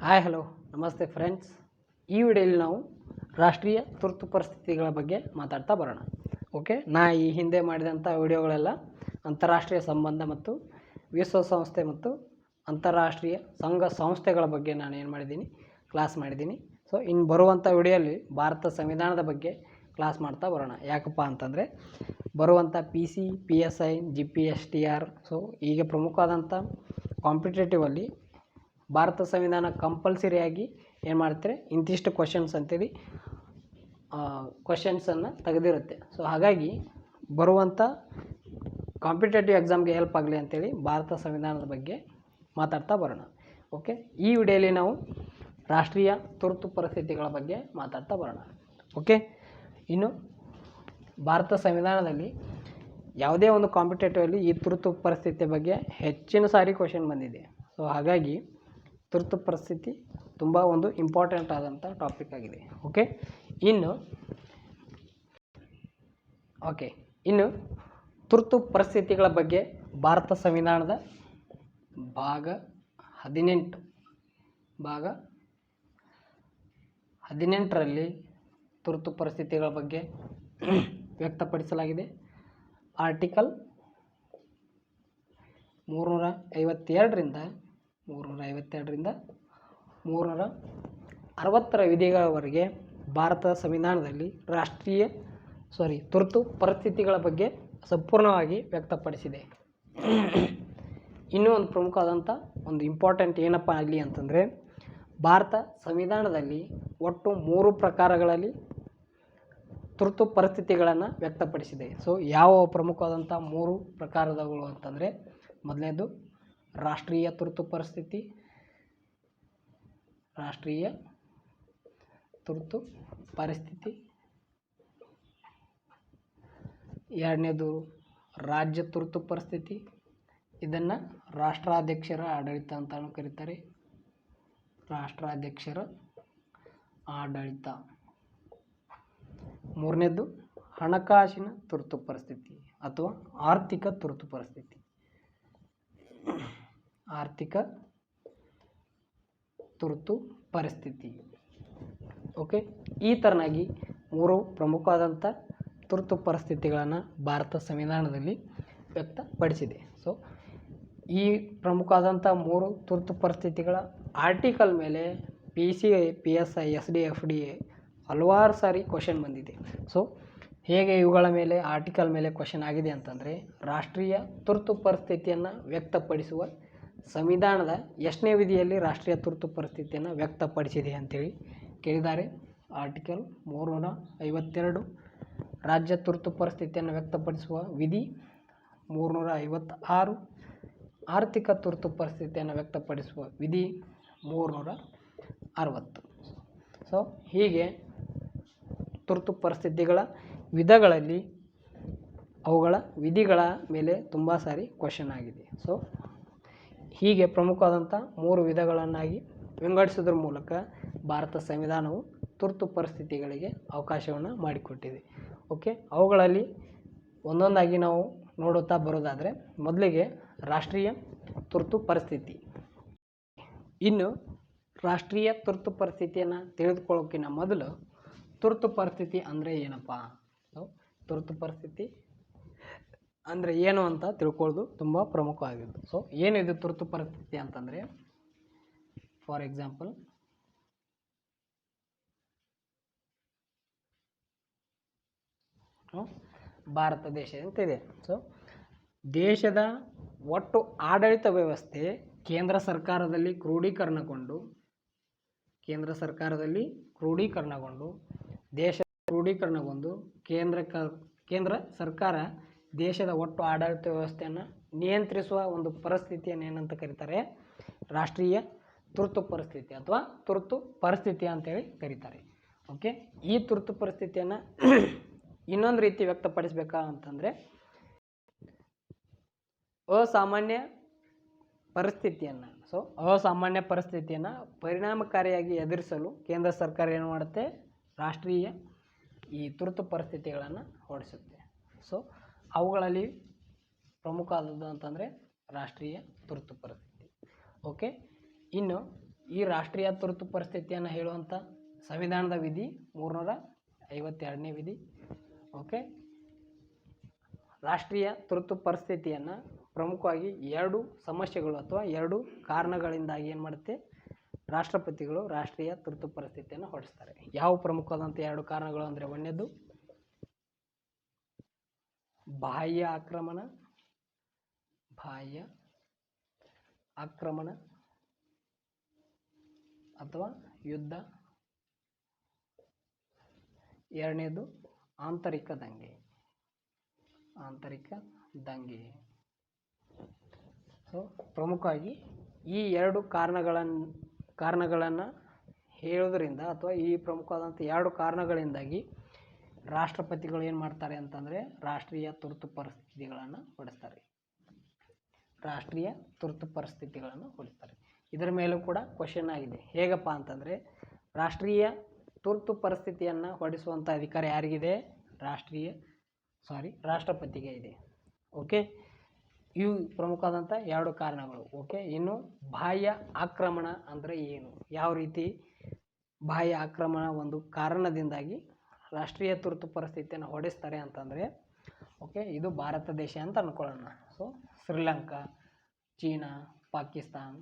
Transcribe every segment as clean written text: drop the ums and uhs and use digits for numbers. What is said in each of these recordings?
Hi hello ನಮಸ್ತೆ friends. ಈ ವಿಡಿಯೋಲಿ ನಾವು ರಾಷ್ಟ್ರೀಯ ತುರ್ತು ಪರಿಸ್ಥಿತಿಗಳ ಬಗ್ಗೆ ಮಾತಾಡ್ತಾ ಬರೋಣ. ಓಕೆ, ಈ ಹಿಂದೆ ಮಾಡಿದಂಥ ವಿಡಿಯೋಗಳೆಲ್ಲ ಅಂತಾರಾಷ್ಟ್ರೀಯ ಸಂಬಂಧ ಮತ್ತು ವಿಶ್ವಸಂಸ್ಥೆ ಮತ್ತು ಅಂತಾರಾಷ್ಟ್ರೀಯ ಸಂಘ ಸಂಸ್ಥೆಗಳ ಬಗ್ಗೆ ನಾನು ಏನು ಮಾಡಿದ್ದೀನಿ, ಕ್ಲಾಸ್ ಮಾಡಿದ್ದೀನಿ. ಸೊ ಇನ್ನು ಬರುವಂಥ ವಿಡಿಯೋಲಿ ಭಾರತ ಸಂವಿಧಾನದ ಬಗ್ಗೆ ಕ್ಲಾಸ್ ಮಾಡ್ತಾ ಬರೋಣ. ಯಾಕಪ್ಪ ಅಂತಂದರೆ ಬರುವಂಥ PC, PSI, GPSTR ಸೊ ಈಗ ಪ್ರಮುಖವಾದಂಥ ಕಾಂಪಿಟೇಟಿವಲ್ಲಿ ಭಾರತ ಸಂವಿಧಾನ ಕಂಪಲ್ಸರಿಯಾಗಿ ಏನು ಮಾಡ್ತಾರೆ, ಇಂತಿಷ್ಟು ಕ್ವಶನ್ಸ್ ಅಂತೇಳಿ ಕ್ವಶನ್ಸನ್ನು ತೆಗೆದಿರುತ್ತೆ. ಸೊ ಹಾಗಾಗಿ ಬರುವಂಥ ಕಾಂಪಿಟೇಟಿವ್ ಎಕ್ಸಾಮ್ಗೆ ಹೆಲ್ಪ್ ಆಗಲಿ ಅಂತೇಳಿ ಭಾರತ ಸಂವಿಧಾನದ ಬಗ್ಗೆ ಮಾತಾಡ್ತಾ ಬರೋಣ. ಓಕೆ, ಈ ವಿಡಿಯೋಲಿ ನಾವು ರಾಷ್ಟ್ರೀಯ ತುರ್ತು ಪರಿಸ್ಥಿತಿಗಳ ಬಗ್ಗೆ ಮಾತಾಡ್ತಾ ಬರೋಣ. ಓಕೆ, ಇನ್ನು ಭಾರತ ಸಂವಿಧಾನದಲ್ಲಿ ಯಾವುದೇ ಒಂದು ಕಾಂಪಿಟೇಟಿವಲ್ಲಿ ಈ ತುರ್ತು ಪರಿಸ್ಥಿತಿ ಬಗ್ಗೆ ಹೆಚ್ಚಿನ ಸಾರಿ ಕ್ವಶನ್ ಬಂದಿದೆ. ಸೊ ಹಾಗಾಗಿ ತುರ್ತು ಪರಿಸ್ಥಿತಿ ತುಂಬ ಒಂದು ಇಂಪಾರ್ಟೆಂಟ್ ಆದಂಥ ಟಾಪಿಕ್ ಆಗಿದೆ. ಇನ್ನು ತುರ್ತು ಪರಿಸ್ಥಿತಿಗಳ ಬಗ್ಗೆ ಭಾರತ ಸಂವಿಧಾನದ ಭಾಗ 18ರಲ್ಲಿ ತುರ್ತು ಪರಿಸ್ಥಿತಿಗಳ ಬಗ್ಗೆ ವ್ಯಕ್ತಪಡಿಸಲಾಗಿದೆ. ಆರ್ಟಿಕಲ್ 352ರಿಂದ 360ರ ವಿಧಿಗಳವರೆಗೆ ಭಾರತದ ಸಂವಿಧಾನದಲ್ಲಿ ತುರ್ತು ಪರಿಸ್ಥಿತಿಗಳ ಬಗ್ಗೆ ಸಂಪೂರ್ಣವಾಗಿ ವ್ಯಕ್ತಪಡಿಸಿದೆ. ಇನ್ನೂ ಒಂದು ಪ್ರಮುಖವಾದಂಥ ಒಂದು ಇಂಪಾರ್ಟೆಂಟ್ ಏನಪ್ಪ ಆಗಲಿ ಅಂತಂದರೆ, ಭಾರತ ಸಂವಿಧಾನದಲ್ಲಿ ಒಟ್ಟು 3 ಪ್ರಕಾರಗಳಲ್ಲಿ ತುರ್ತು ಪರಿಸ್ಥಿತಿಗಳನ್ನು ವ್ಯಕ್ತಪಡಿಸಿದೆ. ಸೊ ಯಾವ ಪ್ರಮುಖವಾದಂಥ 3 ಪ್ರಕಾರಗಳು ಅಂತಂದರೆ, ಮೊದಲನೇದು ರಾಷ್ಟ್ರೀಯ ತುರ್ತು ಪರಿಸ್ಥಿತಿ, ಎರಡನೇದು ರಾಜ್ಯ ತುರ್ತು ಪರಿಸ್ಥಿತಿ, ಇದನ್ನು ರಾಷ್ಟ್ರಾಧ್ಯಕ್ಷರ ಆಡಳಿತ ಅಂತಲೂ ಕರೀತಾರೆ. ಮೂರನೇದು ಹಣಕಾಸಿನ ತುರ್ತು ಪರಿಸ್ಥಿತಿ ಅಥವಾ ಆರ್ಥಿಕ ತುರ್ತು ಪರಿಸ್ಥಿತಿ. ಓಕೆ, ಈ ಥರನಾಗಿ 3 ಪ್ರಮುಖವಾದಂಥ ತುರ್ತು ಪರಿಸ್ಥಿತಿಗಳನ್ನು ಭಾರತ ಸಂವಿಧಾನದಲ್ಲಿ ವ್ಯಕ್ತಪಡಿಸಿದೆ. ಸೊ ಈ ಪ್ರಮುಖವಾದಂಥ 3 ತುರ್ತು ಪರಿಸ್ಥಿತಿಗಳ ಆರ್ಟಿಕಲ್ ಮೇಲೆ PC, PSI, SD, FDA ಹಲವಾರು ಸಾರಿ ಕ್ವಶನ್ ಬಂದಿದೆ. ಸೊ ಹೇಗೆ ಇವುಗಳ ಮೇಲೆ ಆರ್ಟಿಕಲ್ ಮೇಲೆ ಕ್ವಶನ್ ಆಗಿದೆ ಅಂತಂದರೆ, ರಾಷ್ಟ್ರೀಯ ತುರ್ತು ಪರಿಸ್ಥಿತಿಯನ್ನು ವ್ಯಕ್ತಪಡಿಸುವ ಸಂವಿಧಾನದ ಎಷ್ಟನೇ ವಿಧಿಯಲ್ಲಿ ರಾಷ್ಟ್ರೀಯ ತುರ್ತು ಪರಿಸ್ಥಿತಿಯನ್ನು ವ್ಯಕ್ತಪಡಿಸಿದೆ ಅಂತೇಳಿ ಕೇಳಿದ್ದಾರೆ. ಆರ್ಟಿಕಲ್ 352, ರಾಜ್ಯ ತುರ್ತು ಪರಿಸ್ಥಿತಿಯನ್ನು ವ್ಯಕ್ತಪಡಿಸುವ ವಿಧಿ 356, ಆರ್ಥಿಕ ತುರ್ತು ಪರಿಸ್ಥಿತಿಯನ್ನು ವ್ಯಕ್ತಪಡಿಸುವ ವಿಧಿ 360. ಸೊ ಹೀಗೆ ತುರ್ತು ಪರಿಸ್ಥಿತಿಗಳ ವಿಧಗಳಲ್ಲಿ ಅವುಗಳ ವಿಧಿಗಳ ಮೇಲೆ ತುಂಬ ಸಾರಿ ಕ್ವಶನ್ ಆಗಿದೆ. ಸೊ ಹೀಗೆ ಪ್ರಮುಖವಾದಂಥ 3 ವಿಧಗಳನ್ನಾಗಿ ವಿಂಗಡಿಸೋದ್ರ ಮೂಲಕ ಭಾರತ ಸಂವಿಧಾನವು ತುರ್ತು ಪರಿಸ್ಥಿತಿಗಳಿಗೆ ಅವಕಾಶವನ್ನು ಮಾಡಿಕೊಟ್ಟಿದೆ. ಓಕೆ, ಅವುಗಳಲ್ಲಿ ಒಂದೊಂದಾಗಿ ನಾವು ನೋಡುತ್ತಾ ಬರೋದಾದರೆ, ಮೊದಲಿಗೆ ರಾಷ್ಟ್ರೀಯ ತುರ್ತು ಪರಿಸ್ಥಿತಿ. ಇನ್ನು ರಾಷ್ಟ್ರೀಯ ತುರ್ತು ಪರಿಸ್ಥಿತಿಯನ್ನು ತಿಳಿದುಕೊಳ್ಳೋಕ್ಕಿಂತ ಮೊದಲು ತುರ್ತು ಪರಿಸ್ಥಿತಿ ಅಂದರೆ ಏನಪ್ಪ, ತುರ್ತು ಪರಿಸ್ಥಿತಿ ಅಂದರೆ ಏನು ಅಂತ ತಿಳ್ಕೊಳ್ಳೋದು ತುಂಬ ಪ್ರಮುಖವಾಗಿದ್ದು. ಸೊ ಏನಿದು ತುರ್ತು ಪರಿಸ್ಥಿತಿ ಅಂತಂದರೆ, ಫಾರ್ ಎಕ್ಸಾಂಪಲ್ ಭಾರತ ದೇಶ ಅಂತಿದೆ. ಸೊ ದೇಶದ ಒಟ್ಟು ಆಡಳಿತ ವ್ಯವಸ್ಥೆ ಕೇಂದ್ರ ಸರ್ಕಾರದಲ್ಲಿ ಕ್ರೋಢೀಕರಣಗೊಂಡು ಕೇಂದ್ರ ಸರ್ಕಾರ ದೇಶದ ಒಟ್ಟು ಆಡಳಿತ ವ್ಯವಸ್ಥೆಯನ್ನು ನಿಯಂತ್ರಿಸುವ ಒಂದು ಪರಿಸ್ಥಿತಿಯನ್ನು ಏನಂತ ಕರೀತಾರೆ, ರಾಷ್ಟ್ರೀಯ ತುರ್ತು ಪರಿಸ್ಥಿತಿ ಅಥವಾ ತುರ್ತು ಪರಿಸ್ಥಿತಿ ಅಂತೇಳಿ ಕರೀತಾರೆ. ಓಕೆ, ಈ ತುರ್ತು ಪರಿಸ್ಥಿತಿಯನ್ನು ಇನ್ನೊಂದು ರೀತಿ ವ್ಯಕ್ತಪಡಿಸಬೇಕಾ ಅಂತಂದರೆ, ಅಸಾಮಾನ್ಯ ಪರಿಸ್ಥಿತಿಯನ್ನು ಪರಿಣಾಮಕಾರಿಯಾಗಿ ಎದುರಿಸಲು ಕೇಂದ್ರ ಸರ್ಕಾರ ಏನು ಮಾಡುತ್ತೆ, ರಾಷ್ಟ್ರೀಯ ಈ ತುರ್ತು ಪರಿಸ್ಥಿತಿಗಳನ್ನು ಹೊರಡಿಸುತ್ತೆ. ಸೊ ಅವುಗಳಲ್ಲಿ ಪ್ರಮುಖ ಆದದ್ದು ಅಂತಂದರೆ ರಾಷ್ಟ್ರೀಯ ತುರ್ತು ಪರಿಸ್ಥಿತಿ. ಓಕೆ, ಇನ್ನು ಈ ರಾಷ್ಟ್ರೀಯ ತುರ್ತು ಪರಿಸ್ಥಿತಿಯನ್ನು ಹೇಳುವಂಥ ಸಂವಿಧಾನದ ವಿಧಿ 352ನೇ ವಿಧಿ. ಓಕೆ, ರಾಷ್ಟ್ರೀಯ ತುರ್ತು ಪರಿಸ್ಥಿತಿಯನ್ನು ಪ್ರಮುಖವಾಗಿ 2 ಸಮಸ್ಯೆಗಳು ಅಥವಾ 2 ಕಾರಣಗಳಿಂದಾಗಿ ಏನು ಮಾಡುತ್ತೆ, ರಾಷ್ಟ್ರಪತಿಗಳು ರಾಷ್ಟ್ರೀಯ ತುರ್ತು ಪರಿಸ್ಥಿತಿಯನ್ನು ಹೊರಡಿಸ್ತಾರೆ. ಯಾವ ಪ್ರಮುಖವಾದಂಥ 2 ಕಾರಣಗಳು ಅಂದರೆ, ಒಂದನೇದು ಬಾಹ್ಯ ಆಕ್ರಮಣ ಅಥವಾ ಯುದ್ಧ, ಎರಡನೇದು ಆಂತರಿಕ ದಂಗೆ. ಸೊ ಪ್ರಮುಖವಾಗಿ ಈ 2 ಕಾರಣಗಳನ್ನು ಹೇಳೋದ್ರಿಂದ ಅಥವಾ ಈ ಪ್ರಮುಖವಾದಂಥ 2 ಕಾರಣಗಳಿಂದಾಗಿ ರಾಷ್ಟ್ರಪತಿಗಳು ಏನು ಮಾಡ್ತಾರೆ ಅಂತಂದರೆ ರಾಷ್ಟ್ರೀಯ ತುರ್ತು ಪರಿಸ್ಥಿತಿಗಳನ್ನು ಹೊರಡಿಸ್ತಾರೆ. ಇದರ ಮೇಲೂ ಕೂಡ ಕ್ವಶನ್ ಆಗಿದೆ. ಹೇಗಪ್ಪ ಅಂತಂದರೆ, ರಾಷ್ಟ್ರೀಯ ಪರಿಸ್ಥಿತಿಯನ್ನು ಹೊರಡಿಸುವಂಥ ಅಧಿಕಾರ ಯಾರಿಗಿದೆ? ರಾಷ್ಟ್ರಪತಿಗೆ ಇದೆ. ಓಕೆ, ಇವು ಪ್ರಮುಖವಾದಂಥ 2 ಕಾರಣಗಳು. ಓಕೆ, ಇನ್ನು ಬಾಹ್ಯ ಆಕ್ರಮಣ ಅಂದರೆ ಏನು, ಯಾವ ರೀತಿ ಬಾಹ್ಯ ಆಕ್ರಮಣ ಒಂದು ಕಾರಣದಿಂದಾಗಿ ರಾಷ್ಟ್ರೀಯ ತುರ್ತು ಪರಿಸ್ಥಿತಿಯನ್ನು ಹೊರಡಿಸ್ತಾರೆ ಅಂತಂದರೆ, ಓಕೆ, ಇದು ಭಾರತ ದೇಶ ಅಂತ ಅಂದ್ಕೊಳ್ಳೋಣ. ಸೊ ಶ್ರೀಲಂಕಾ, ಚೀನಾ, ಪಾಕಿಸ್ತಾನ್,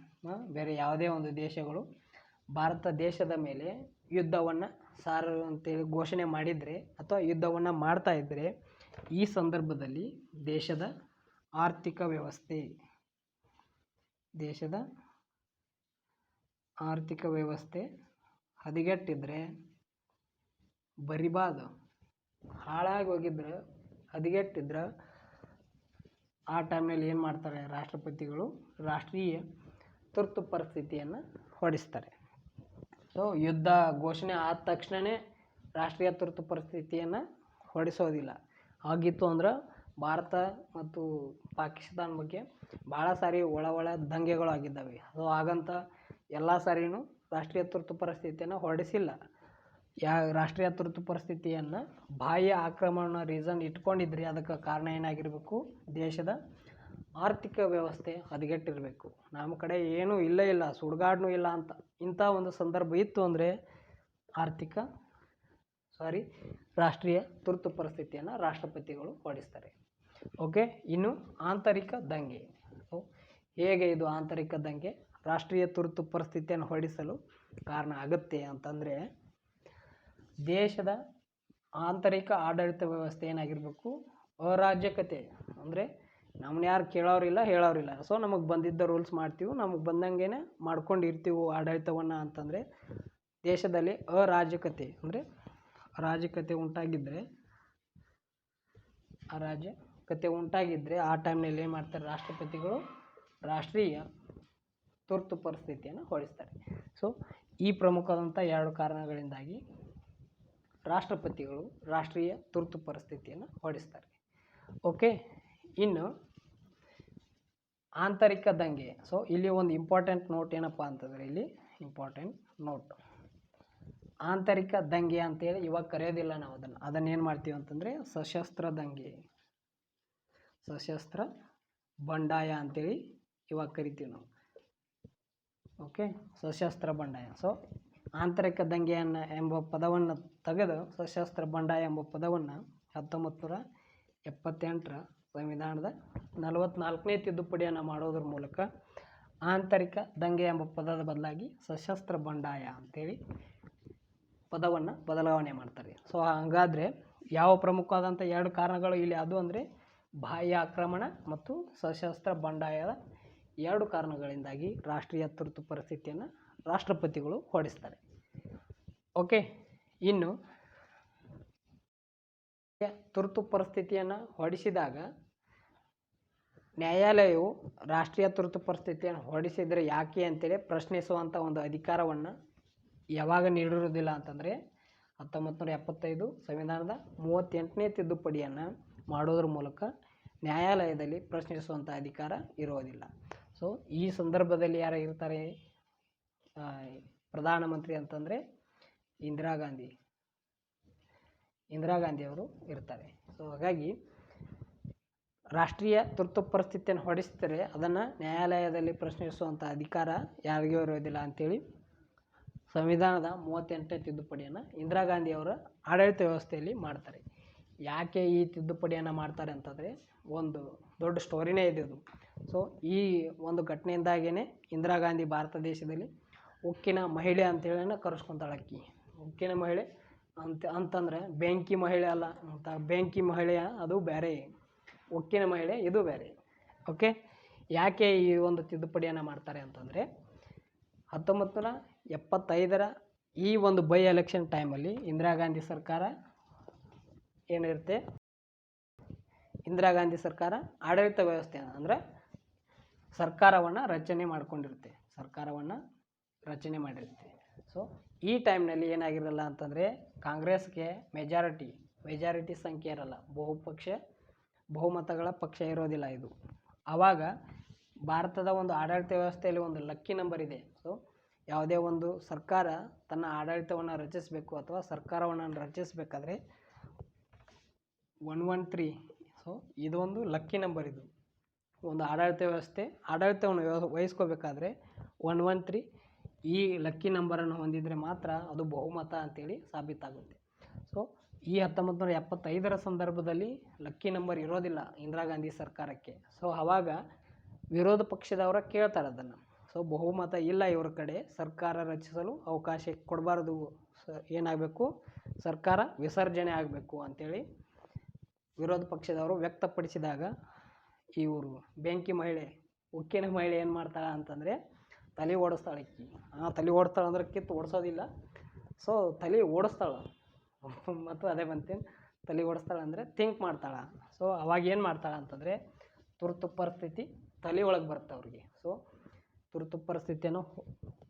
ಬೇರೆ ಯಾವುದೇ ಒಂದು ದೇಶಗಳು ಭಾರತ ದೇಶದ ಮೇಲೆ ಯುದ್ಧವನ್ನು ಅಂತೇಳಿ ಘೋಷಣೆ ಮಾಡಿದರೆ ಅಥವಾ ಯುದ್ಧವನ್ನು ಮಾಡ್ತಾ ಇದ್ದರೆ, ಈ ಸಂದರ್ಭದಲ್ಲಿ ದೇಶದ ಆರ್ಥಿಕ ವ್ಯವಸ್ಥೆ ಹದಗೆಟ್ಟಿದ್ರೆ, ಬರಿಬಾದು ಹಾಳಾಗಿ ಹೋಗಿದ್ರೆ, ಹದಗೆಟ್ಟಿದ್ರೆ, ಆ ಟೈಮ್ನಲ್ಲಿ ಏನು ಮಾಡ್ತಾರೆ ರಾಷ್ಟ್ರಪತಿಗಳು ರಾಷ್ಟ್ರೀಯ ತುರ್ತು ಪರಿಸ್ಥಿತಿಯನ್ನು ಹೊರಡಿಸ್ತಾರೆ. ಸೊ ಯುದ್ಧ ಘೋಷಣೆ ಆದ ತಕ್ಷಣವೇ ರಾಷ್ಟ್ರೀಯ ತುರ್ತು ಪರಿಸ್ಥಿತಿಯನ್ನು ಹೊರಡಿಸೋದಿಲ್ಲ. ಆಗಿತ್ತು ಅಂದ್ರೆ ಭಾರತ ಮತ್ತು ಪಾಕಿಸ್ತಾನ ಬಗ್ಗೆ ಭಾಳ ಸಾರಿ ಒಳ ದಂಗೆಗಳು ಆಗಿದ್ದಾವೆ. ಸೊ ಹಾಗಂತ ಎಲ್ಲ ಸಾರಿನೂ ರಾಷ್ಟ್ರೀಯ ತುರ್ತು ಪರಿಸ್ಥಿತಿಯನ್ನು ಹೊರಡಿಸಿಲ್ಲ. ರಾಷ್ಟ್ರೀಯ ತುರ್ತು ಪರಿಸ್ಥಿತಿಯನ್ನು ಬಾಹ್ಯ ಆಕ್ರಮಣ ರೀಸನ್ ಇಟ್ಕೊಂಡಿದ್ರೆ ಅದಕ್ಕೆ ಕಾರಣ ಏನಾಗಿರಬೇಕು, ದೇಶದ ಆರ್ಥಿಕ ವ್ಯವಸ್ಥೆ ಹದಗೆಟ್ಟಿರಬೇಕು. ನಮ್ಮ ಕಡೆ ಏನೂ ಇಲ್ಲ ಸುಡುಗಾಡನೂ ಇಲ್ಲ ಅಂತ ಇಂಥ ಒಂದು ಸಂದರ್ಭ ಇತ್ತು ಅಂದರೆ ರಾಷ್ಟ್ರೀಯ ತುರ್ತು ಪರಿಸ್ಥಿತಿಯನ್ನು ರಾಷ್ಟ್ರಪತಿಗಳು ಹೊರಡಿಸ್ತಾರೆ. ಓಕೆ, ಇನ್ನು ಆಂತರಿಕ ದಂಗೆ. ಸೊ ಹೇಗೆ ಇದು ಆಂತರಿಕ ದಂಗೆ ರಾಷ್ಟ್ರೀಯ ತುರ್ತು ಪರಿಸ್ಥಿತಿಯನ್ನು ಹೊರಡಿಸಲು ಕಾರಣ ಆಗುತ್ತೆ ಅಂತಂದರೆ, ದೇಶದ ಆಂತರಿಕ ಆಡಳಿತ ವ್ಯವಸ್ಥೆ ಏನಾಗಿರಬೇಕು, ಅರಾಜಕತೆ ಅಂದರೆ ನಮ್ಮನ್ನ ಯಾರು ಕೇಳೋರಿಲ್ಲ ಹೇಳೋರಿಲ್ಲ. ಸೊ ನಮಗೆ ಬಂದಿದ್ದ ರೂಲ್ಸ್ ಮಾಡ್ತೀವಿ, ನಮಗೆ ಬಂದಂಗೆ ಮಾಡ್ಕೊಂಡಿರ್ತೀವಿ ಆಡಳಿತವನ್ನು ಅಂತಂದರೆ, ದೇಶದಲ್ಲಿ ಅರಾಜಕತೆ ಉಂಟಾಗಿದ್ದರೆ ಆ ಟೈಮ್ನಲ್ಲಿ ಏನು ಮಾಡ್ತಾರೆ ರಾಷ್ಟ್ರಪತಿಗಳು ರಾಷ್ಟ್ರೀಯ ತುರ್ತು ಪರಿಸ್ಥಿತಿಯನ್ನು ಹೊರಡಿಸ್ತಾರೆ. ಸೊ ಈ ಪ್ರಮುಖವಾದಂಥ 2 ಕಾರಣಗಳಿಂದಾಗಿ ರಾಷ್ಟ್ರಪತಿಗಳು ರಾಷ್ಟ್ರೀಯ ತುರ್ತು ಪರಿಸ್ಥಿತಿಯನ್ನು ಹೊರಡಿಸ್ತಾರೆ. ಓಕೆ, ಇನ್ನು ಆಂತರಿಕ ದಂಗೆ. ಸೊ ಇಲ್ಲಿ ಒಂದು ಇಂಪಾರ್ಟೆಂಟ್ ನೋಟ್ ಏನಪ್ಪ ಅಂತಂದರೆ, ಆಂತರಿಕ ದಂಗೆ ಅಂತೇಳಿ ಇವಾಗ ಕರೆಯೋದಿಲ್ಲ ನಾವು ಅದನ್ನು ಏನು ಮಾಡ್ತೀವಿ ಅಂತಂದರೆ ಸಶಸ್ತ್ರ ಬಂಡಾಯ ಅಂತೇಳಿ ಇವಾಗ ಕರಿತೀವಿ ನಾವು. ಓಕೆ, ಸಶಸ್ತ್ರ ಬಂಡಾಯ. ಸೊ ಆಂತರಿಕ ದಂಗೆಯನ್ನು ಎಂಬ ಪದವನ್ನು ತೆಗೆದು ಸಶಸ್ತ್ರ ಬಂಡಾಯ ಎಂಬ ಪದವನ್ನು 1978ರ ಸಂವಿಧಾನದ 44ನೇ ತಿದ್ದುಪಡಿಯನ್ನು ಮಾಡೋದ್ರ ಮೂಲಕ ಆಂತರಿಕ ದಂಗೆ ಎಂಬ ಪದದ ಬದಲಾಗಿ ಸಶಸ್ತ್ರ ಬಂಡಾಯ ಅಂತೇಳಿ ಪದವನ್ನು ಬದಲಾವಣೆ ಮಾಡ್ತಾರೆ. ಸೊ ಹಾಗಾದರೆ ಯಾವ ಪ್ರಮುಖವಾದಂಥ 2 ಕಾರಣಗಳು ಇಲ್ಲಿ ಅದು ಅಂದರೆ ಬಾಹ್ಯ ಆಕ್ರಮಣ ಮತ್ತು ಸಶಸ್ತ್ರ ಬಂಡಾಯದ 2 ಕಾರಣಗಳಿಂದಾಗಿ ರಾಷ್ಟ್ರೀಯ ತುರ್ತು ಪರಿಸ್ಥಿತಿಯನ್ನು ರಾಷ್ಟ್ರಪತಿಗಳು ಹೊರಡಿಸ್ತಾರೆ. ಓಕೆ, ಇನ್ನು ತುರ್ತು ಪರಿಸ್ಥಿತಿಯನ್ನು ಹೊರಡಿಸಿದಾಗ ನ್ಯಾಯಾಲಯವು ರಾಷ್ಟ್ರೀಯ ತುರ್ತು ಪರಿಸ್ಥಿತಿಯನ್ನು ಹೊರಡಿಸಿದರೆ ಯಾಕೆ ಅಂತೇಳಿ ಪ್ರಶ್ನಿಸುವಂಥ ಒಂದು ಅಧಿಕಾರವನ್ನು ಯಾವಾಗ ನೀಡಿರುವುದಿಲ್ಲ ಅಂತಂದರೆ 1975 ಸಂವಿಧಾನದ 38ನೇ ತಿದ್ದುಪಡಿಯನ್ನು ಮಾಡೋದ್ರ ಮೂಲಕ ನ್ಯಾಯಾಲಯದಲ್ಲಿ ಪ್ರಶ್ನಿಸುವಂಥ ಅಧಿಕಾರ ಇರೋದಿಲ್ಲ. ಸೊ ಈ ಸಂದರ್ಭದಲ್ಲಿ ಯಾರು ಇರ್ತಾರೆ, ಪ್ರಧಾನಮಂತ್ರಿ ಅಂತಂದರೆ ಇಂದಿರಾ ಗಾಂಧಿಯವರು ಇರ್ತಾರೆ. ಸೊ ಹಾಗಾಗಿ ರಾಷ್ಟ್ರೀಯ ತುರ್ತು ಪರಿಸ್ಥಿತಿಯನ್ನು ಹೊರಡಿಸಿದರೆ ಅದನ್ನು ನ್ಯಾಯಾಲಯದಲ್ಲಿ ಪ್ರಶ್ನಿಸುವಂಥ ಅಧಿಕಾರ ಯಾರಿಗೂ ಇರೋದಿಲ್ಲ ಅಂಥೇಳಿ ಸಂವಿಧಾನದ 38ನೇ ತಿದ್ದುಪಡಿಯನ್ನು ಇಂದಿರಾ ಗಾಂಧಿಯವರ ಆಡಳಿತ ವ್ಯವಸ್ಥೆಯಲ್ಲಿ ಮಾಡ್ತಾರೆ. ಯಾಕೆ ಈ ತಿದ್ದುಪಡಿಯನ್ನು ಮಾಡ್ತಾರೆ ಅಂತಂದರೆ ಒಂದು ದೊಡ್ಡ ಸ್ಟೋರಿನೇ ಇದೆ ಅದು. ಸೊ ಈ ಒಂದು ಘಟನೆಯಿಂದಾಗೇ ಇಂದಿರಾ ಗಾಂಧಿ ಭಾರತ ದೇಶದಲ್ಲಿ ಉಕ್ಕಿನ ಮಹಿಳೆ ಅಂತೇಳಿ ಕರೆಸ್ಕೊತಾಳೆ. ಅಕ್ಕಿ ಉಕ್ಕಿನ ಮಹಿಳೆ ಅಂತಂದರೆ ಬೆಂಕಿ ಮಹಿಳೆ ಅಲ್ಲ ಅಂತ, ಬೆಂಕಿ ಮಹಿಳೆಯ ಅದು ಬೇರೆ, ಉಕ್ಕಿನ ಮಹಿಳೆ ಇದು ಬೇರೆ. ಓಕೆ, ಯಾಕೆ ಈ ಒಂದು ತಿದ್ದುಪಡಿಯನ್ನು ಮಾಡ್ತಾರೆ ಅಂತಂದರೆ 1975ರ ಈ ಒಂದು ಬೈ ಎಲೆಕ್ಷನ್ ಟೈಮಲ್ಲಿ ಇಂದಿರಾ ಗಾಂಧಿ ಸರ್ಕಾರ ಏನಿರುತ್ತೆ, ಇಂದಿರಾ ಗಾಂಧಿ ಸರ್ಕಾರ ಆಡಳಿತ ವ್ಯವಸ್ಥೆ ಅಂದರೆ ಸರ್ಕಾರವನ್ನು ರಚನೆ ಮಾಡಿರುತ್ತೆ. ಸೊ ಈ ಟೈಮ್ನಲ್ಲಿ ಏನಾಗಿರಲ್ಲ ಅಂತಂದರೆ ಕಾಂಗ್ರೆಸ್ಗೆ ಮೆಜಾರಿಟಿ ಸಂಖ್ಯೆ ಇರಲ್ಲ, ಬಹುಮತಗಳ ಪಕ್ಷ ಇರೋದಿಲ್ಲ ಇದು. ಆವಾಗ ಭಾರತದ ಒಂದು ಆಡಳಿತ ವ್ಯವಸ್ಥೆಯಲ್ಲಿ ಒಂದು ಲಕ್ಕಿ ನಂಬರ್ ಇದೆ. ಸೊ ಯಾವುದೇ ಒಂದು ಸರ್ಕಾರ ತನ್ನ ಆಡಳಿತವನ್ನು ರಚಿಸಬೇಕು ಅಥವಾ ಸರ್ಕಾರವನ್ನು ರಚಿಸಬೇಕಾದ್ರೆ 113, ಸೊ ಇದೊಂದು ಲಕ್ಕಿ ನಂಬರ್. ಇದು ಒಂದು ಆಡಳಿತವನ್ನು ವಹಿಸ್ಕೋಬೇಕಾದ್ರೆ 113 ಈ ಲಕ್ಕಿ ನಂಬರನ್ನು ಹೊಂದಿದರೆ ಮಾತ್ರ ಅದು ಬಹುಮತ ಅಂತೇಳಿ ಸಾಬೀತಾಗುತ್ತೆ. ಸೊ ಈ 1975ರ ಸಂದರ್ಭದಲ್ಲಿ ಲಕ್ಕಿ ನಂಬರ್ ಇರೋದಿಲ್ಲ ಇಂದಿರಾ ಗಾಂಧಿ ಸರ್ಕಾರಕ್ಕೆ. ಸೊ ಆವಾಗ ವಿರೋಧ ಪಕ್ಷದವರ ಕೇಳ್ತಾರೆ ಅದನ್ನು. ಸೊ ಬಹುಮತ ಇಲ್ಲ ಇವ್ರ ಕಡೆ, ಸರ್ಕಾರ ರಚಿಸಲು ಅವಕಾಶ ಕೊಡಬಾರ್ದು, ಏನಾಗಬೇಕು, ಸರ್ಕಾರ ವಿಸರ್ಜನೆ ಆಗಬೇಕು ಅಂಥೇಳಿ ವಿರೋಧ ಪಕ್ಷದವರು ವ್ಯಕ್ತಪಡಿಸಿದಾಗ ಇವರು ಬೆಂಕಿ ಮಹಿಳೆ, ಉಕ್ಕಿನ ಮಹಿಳೆ ಏನು ಮಾಡ್ತಾಳೆ ಅಂತಂದರೆ ತಲೆ ಓಡಿಸ್ತಾಳೆ. ತಲೆ ಓಡಿಸ್ತಾಳೆ ಅಂದ್ರೆ ಕಿತ್ತು ಓಡಿಸೋದಿಲ್ಲ, ಸೊ ತಲೆ ಓಡಿಸ್ತಾಳೆ ಮತ್ತು ಅದೇ ಬಂತೇನು ತಲೆ ಓಡಿಸ್ತಾಳೆ ಅಂದರೆ ಥಿಂಕ್ ಮಾಡ್ತಾಳೆ. ಸೊ ಅವಾಗ ಏನು ಮಾಡ್ತಾಳೆ ಅಂತಂದರೆ ತುರ್ತು ಪರಿಸ್ಥಿತಿ ತಲೆ ಒಳಗೆ ಬರುತ್ತೆ ಅವ್ರಿಗೆ. ಸೊ ತುರ್ತು ಪರಿಸ್ಥಿತಿಯನ್ನು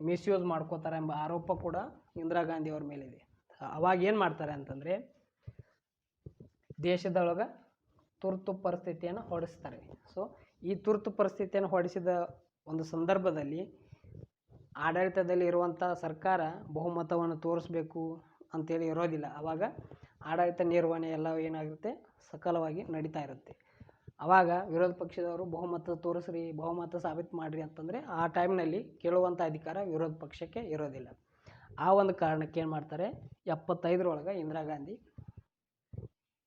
ಮಿಸ್ಯೂಸ್ ಮಾಡ್ಕೋತಾರೆ ಎಂಬ ಆರೋಪ ಕೂಡ ಇಂದಿರಾ ಗಾಂಧಿ ಅವ್ರ ಮೇಲಿದೆ. ಅವಾಗ ಏನು ಮಾಡ್ತಾರೆ ಅಂತಂದರೆ ದೇಶದೊಳಗೆ ತುರ್ತು ಪರಿಸ್ಥಿತಿಯನ್ನು ಹೊರಡಿಸ್ತಾರೆ. ಸೊ ಈ ತುರ್ತು ಪರಿಸ್ಥಿತಿಯನ್ನು ಹೊರಡಿಸಿದ ಒಂದು ಸಂದರ್ಭದಲ್ಲಿ ಆಡಳಿತದಲ್ಲಿ ಇರುವಂಥ ಸರ್ಕಾರ ಬಹುಮತವನ್ನು ತೋರಿಸ್ಬೇಕು ಅಂತೇಳಿ ಇರೋದಿಲ್ಲ. ಆವಾಗ ಆಡಳಿತ ನಿರ್ವಹಣೆ ಎಲ್ಲ ಏನಾಗುತ್ತೆ, ಸಕಾಲವಾಗಿ ನಡೀತಾ ಇರುತ್ತೆ. ಆವಾಗ ವಿರೋಧ ಪಕ್ಷದವರು ಬಹುಮತ ಸಾಬೀತು ಮಾಡಿರಿ ಅಂತಂದರೆ ಆ ಟೈಮ್ನಲ್ಲಿ ಕೇಳುವಂಥ ಅಧಿಕಾರ ವಿರೋಧ ಪಕ್ಷಕ್ಕೆ ಇರೋದಿಲ್ಲ. ಆ ಒಂದು ಕಾರಣಕ್ಕೆ ಏನು ಮಾಡ್ತಾರೆ, 75ರೊಳಗೆ ಇಂದಿರಾ ಗಾಂಧಿ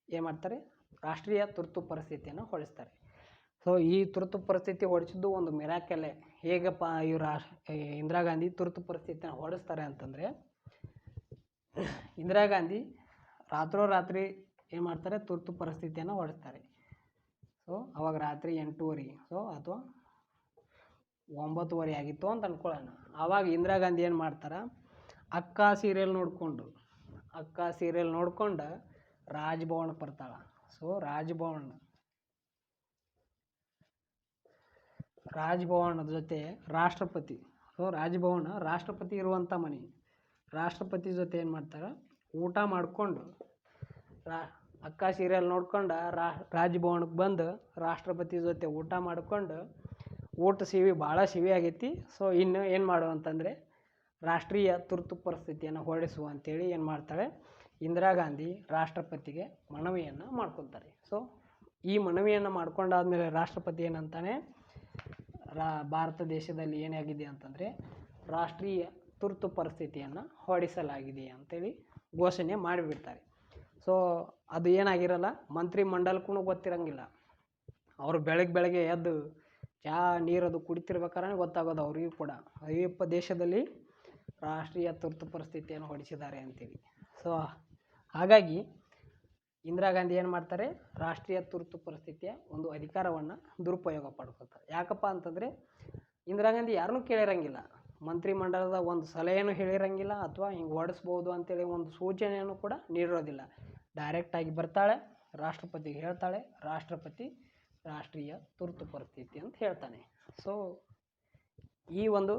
ಏನು ಮಾಡ್ತಾರೆ, ರಾಷ್ಟ್ರೀಯ ತುರ್ತು ಪರಿಸ್ಥಿತಿಯನ್ನು ಹೊರಡಿಸ್ತಾರೆ. ಸೊ ಈ ತುರ್ತು ಪರಿಸ್ಥಿತಿ ಹೊರಡಿಸಿದ್ದು ಒಂದು ಮಿರಾಕಲ್ಲೇ. ಹೇಗಪ್ಪ ಇಂದಿರಾ ಗಾಂಧಿ ತುರ್ತು ಪರಿಸ್ಥಿತಿಯನ್ನು ಹೊರಡಿಸ್ತಾರೆ ಅಂತಂದರೆ, ಇಂದಿರಾ ಗಾಂಧಿ ರಾತ್ರೋರಾತ್ರಿ ಏನು ಮಾಡ್ತಾರೆ, ತುರ್ತು ಪರಿಸ್ಥಿತಿಯನ್ನು ಹೊರಡಿಸ್ತಾರೆ. ಸೊ ಅವಾಗ ರಾತ್ರಿ 8:30 ಸೊ ಅಥವಾ 9:30 ಆಗಿತ್ತು ಅಂತ ಅಂದ್ಕೊಳ್ಳೋಣ. ಆವಾಗ ಇಂದಿರಾ ಗಾಂಧಿ ಏನು ಮಾಡ್ತಾರೆ, ಅಕ್ಕ ಸೀರಿಯಲ್ ನೋಡ್ಕೊಂಡು ರಾಜ್ಭವನಕ್ಕೆ ಬರ್ತಾಳೆ. ಸೊ ರಾಜ್ಭವನದ ಜೊತೆ ರಾಷ್ಟ್ರಪತಿ, ಸೊ ರಾಷ್ಟ್ರಪತಿ ಇರುವಂಥ ಮನೆ, ರಾಷ್ಟ್ರಪತಿ ಜೊತೆ ಏನು ಮಾಡ್ತಾರೆ, ಊಟ ಮಾಡಿಕೊಂಡು ಅಕ್ಕ ಸೀರಿಯಲ್ ನೋಡ್ಕೊಂಡು ರಾಜ್ಭವನಕ್ಕೆ ಬಂದು ರಾಷ್ಟ್ರಪತಿ ಜೊತೆ ಊಟ ಮಾಡಿಕೊಂಡು ಊಟ ಭಾಳ ಸಿಹಿ ಆಗೈತಿ. ಸೊ ಇನ್ನು ಏನು ಮಾಡು ಅಂತಂದರೆ ರಾಷ್ಟ್ರೀಯ ತುರ್ತು ಪರಿಸ್ಥಿತಿಯನ್ನು ಹೊರಡಿಸುವ ಅಂತೇಳಿ ಏನು ಮಾಡ್ತಾಳೆ, ಇಂದಿರಾ ಗಾಂಧಿ ರಾಷ್ಟ್ರಪತಿಗೆ ಮನವಿಯನ್ನು ಮಾಡ್ಕೊತಾರೆ. ಸೊ ಈ ಮನವಿಯನ್ನು ಮಾಡ್ಕೊಂಡಾದ್ಮೇಲೆ ರಾಷ್ಟ್ರಪತಿ ಏನಂತಾನೆ, ಭಾರತ ದೇಶದಲ್ಲಿ ಏನಾಗಿದೆ ಅಂತಂದರೆ ರಾಷ್ಟ್ರೀಯ ತುರ್ತು ಪರಿಸ್ಥಿತಿಯನ್ನು ಹೊರಡಿಸಲಾಗಿದೆ ಅಂತೇಳಿ ಘೋಷಣೆ ಮಾಡಿಬಿಡ್ತಾರೆ. ಸೊ ಅದು ಏನಾಗಿರಲ್ಲ, ಮಂತ್ರಿ ಮಂಡಲಕ್ಕೂ ಗೊತ್ತಿರಂಗಿಲ್ಲ. ಅವರು ಬೆಳಗ್ಗೆ ಎದ್ದು ಚಹಾ ನೀರದು ಕುಡಿತಿರ್ಬೇಕಾದ್ರೆ ಗೊತ್ತಾಗೋದು ಅವರಿಗೂ ಕೂಡ, ಅಯ್ಯಪ್ಪ ದೇಶದಲ್ಲಿ ರಾಷ್ಟ್ರೀಯ ತುರ್ತು ಪರಿಸ್ಥಿತಿಯನ್ನು ಹೊರಡಿಸಿದ್ದಾರೆ ಅಂತೇಳಿ. ಸೊ ಹಾಗಾಗಿ ಇಂದಿರಾ ಗಾಂಧಿ ಏನು ಮಾಡ್ತಾರೆ, ರಾಷ್ಟ್ರೀಯ ತುರ್ತು ಪರಿಸ್ಥಿತಿಯ ಒಂದು ಅಧಿಕಾರವನ್ನು ದುರುಪಯೋಗ ಪಡ್ಕೊತಾರೆ. ಯಾಕಪ್ಪ ಅಂತಂದರೆ ಇಂದಿರಾ ಗಾಂಧಿ ಯಾರನ್ನೂ ಕೇಳಿರಂಗಿಲ್ಲ, ಮಂತ್ರಿ ಮಂಡಲದ ಒಂದು ಸಲಹೆಯನ್ನು ಹೇಳಿರಂಗಿಲ್ಲ, ಅಥವಾ ಹಿಂಗೆ ಹೊರಡಿಸ್ಬೋದು ಅಂತೇಳಿ ಒಂದು ಸೂಚನೆಯನ್ನು ಕೂಡ ನೀಡಿರೋದಿಲ್ಲ. ಡೈರೆಕ್ಟಾಗಿ ಬರ್ತಾಳೆ, ರಾಷ್ಟ್ರಪತಿಗೆ ಹೇಳ್ತಾಳೆ, ರಾಷ್ಟ್ರಪತಿ ರಾಷ್ಟ್ರೀಯ ತುರ್ತು ಪರಿಸ್ಥಿತಿ ಅಂತ ಹೇಳ್ತಾನೆ. ಸೊ ಈ ಒಂದು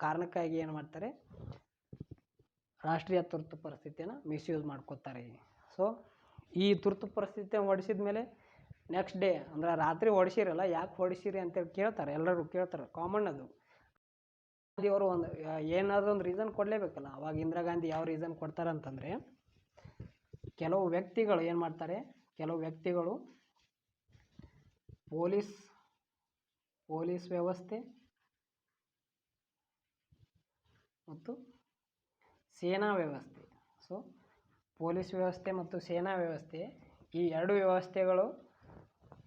ಕಾರಣಕ್ಕಾಗಿ ಏನು ಮಾಡ್ತಾರೆ, ರಾಷ್ಟ್ರೀಯ ತುರ್ತು ಪರಿಸ್ಥಿತಿಯನ್ನು ಮಿಸ್ಯೂಸ್ ಮಾಡ್ಕೋತಾರೆ. ಸೊ ಈ ತುರ್ತು ಪರಿಸ್ಥಿತಿಯನ್ನು ಹೊರಡಿಸಿದ ಮೇಲೆ ನೆಕ್ಸ್ಟ್ ಡೇ ಅಂದರೆ ರಾತ್ರಿ ಹೊಡಿಸಿರಲ್ಲ, ಯಾಕೆ ಹೊಡಿಸಿರಿ ಅಂತೇಳಿ ಕೇಳ್ತಾರೆ, ಎಲ್ಲರೂ ಕೇಳ್ತಾರೆ, ಕಾಮನ್ ಅದು. ಗಾಂಧಿಯವರು ಏನಾದರೂ ಒಂದು ರೀಸನ್ ಕೊಡಲೇಬೇಕಲ್ಲ. ಅವಾಗ ಇಂದಿರಾ ಗಾಂಧಿ ಯಾವ ರೀಸನ್ ಕೊಡ್ತಾರೆ ಅಂತಂದರೆ, ಕೆಲವು ವ್ಯಕ್ತಿಗಳು ಏನು ಮಾಡ್ತಾರೆ, ಪೊಲೀಸ್ ವ್ಯವಸ್ಥೆ ಮತ್ತು ಸೇನಾ ವ್ಯವಸ್ಥೆ. ಸೊ ಪೊಲೀಸ್ ವ್ಯವಸ್ಥೆ ಮತ್ತು ಸೇನಾ ವ್ಯವಸ್ಥೆ, ಈ ಎರಡು ವ್ಯವಸ್ಥೆಗಳು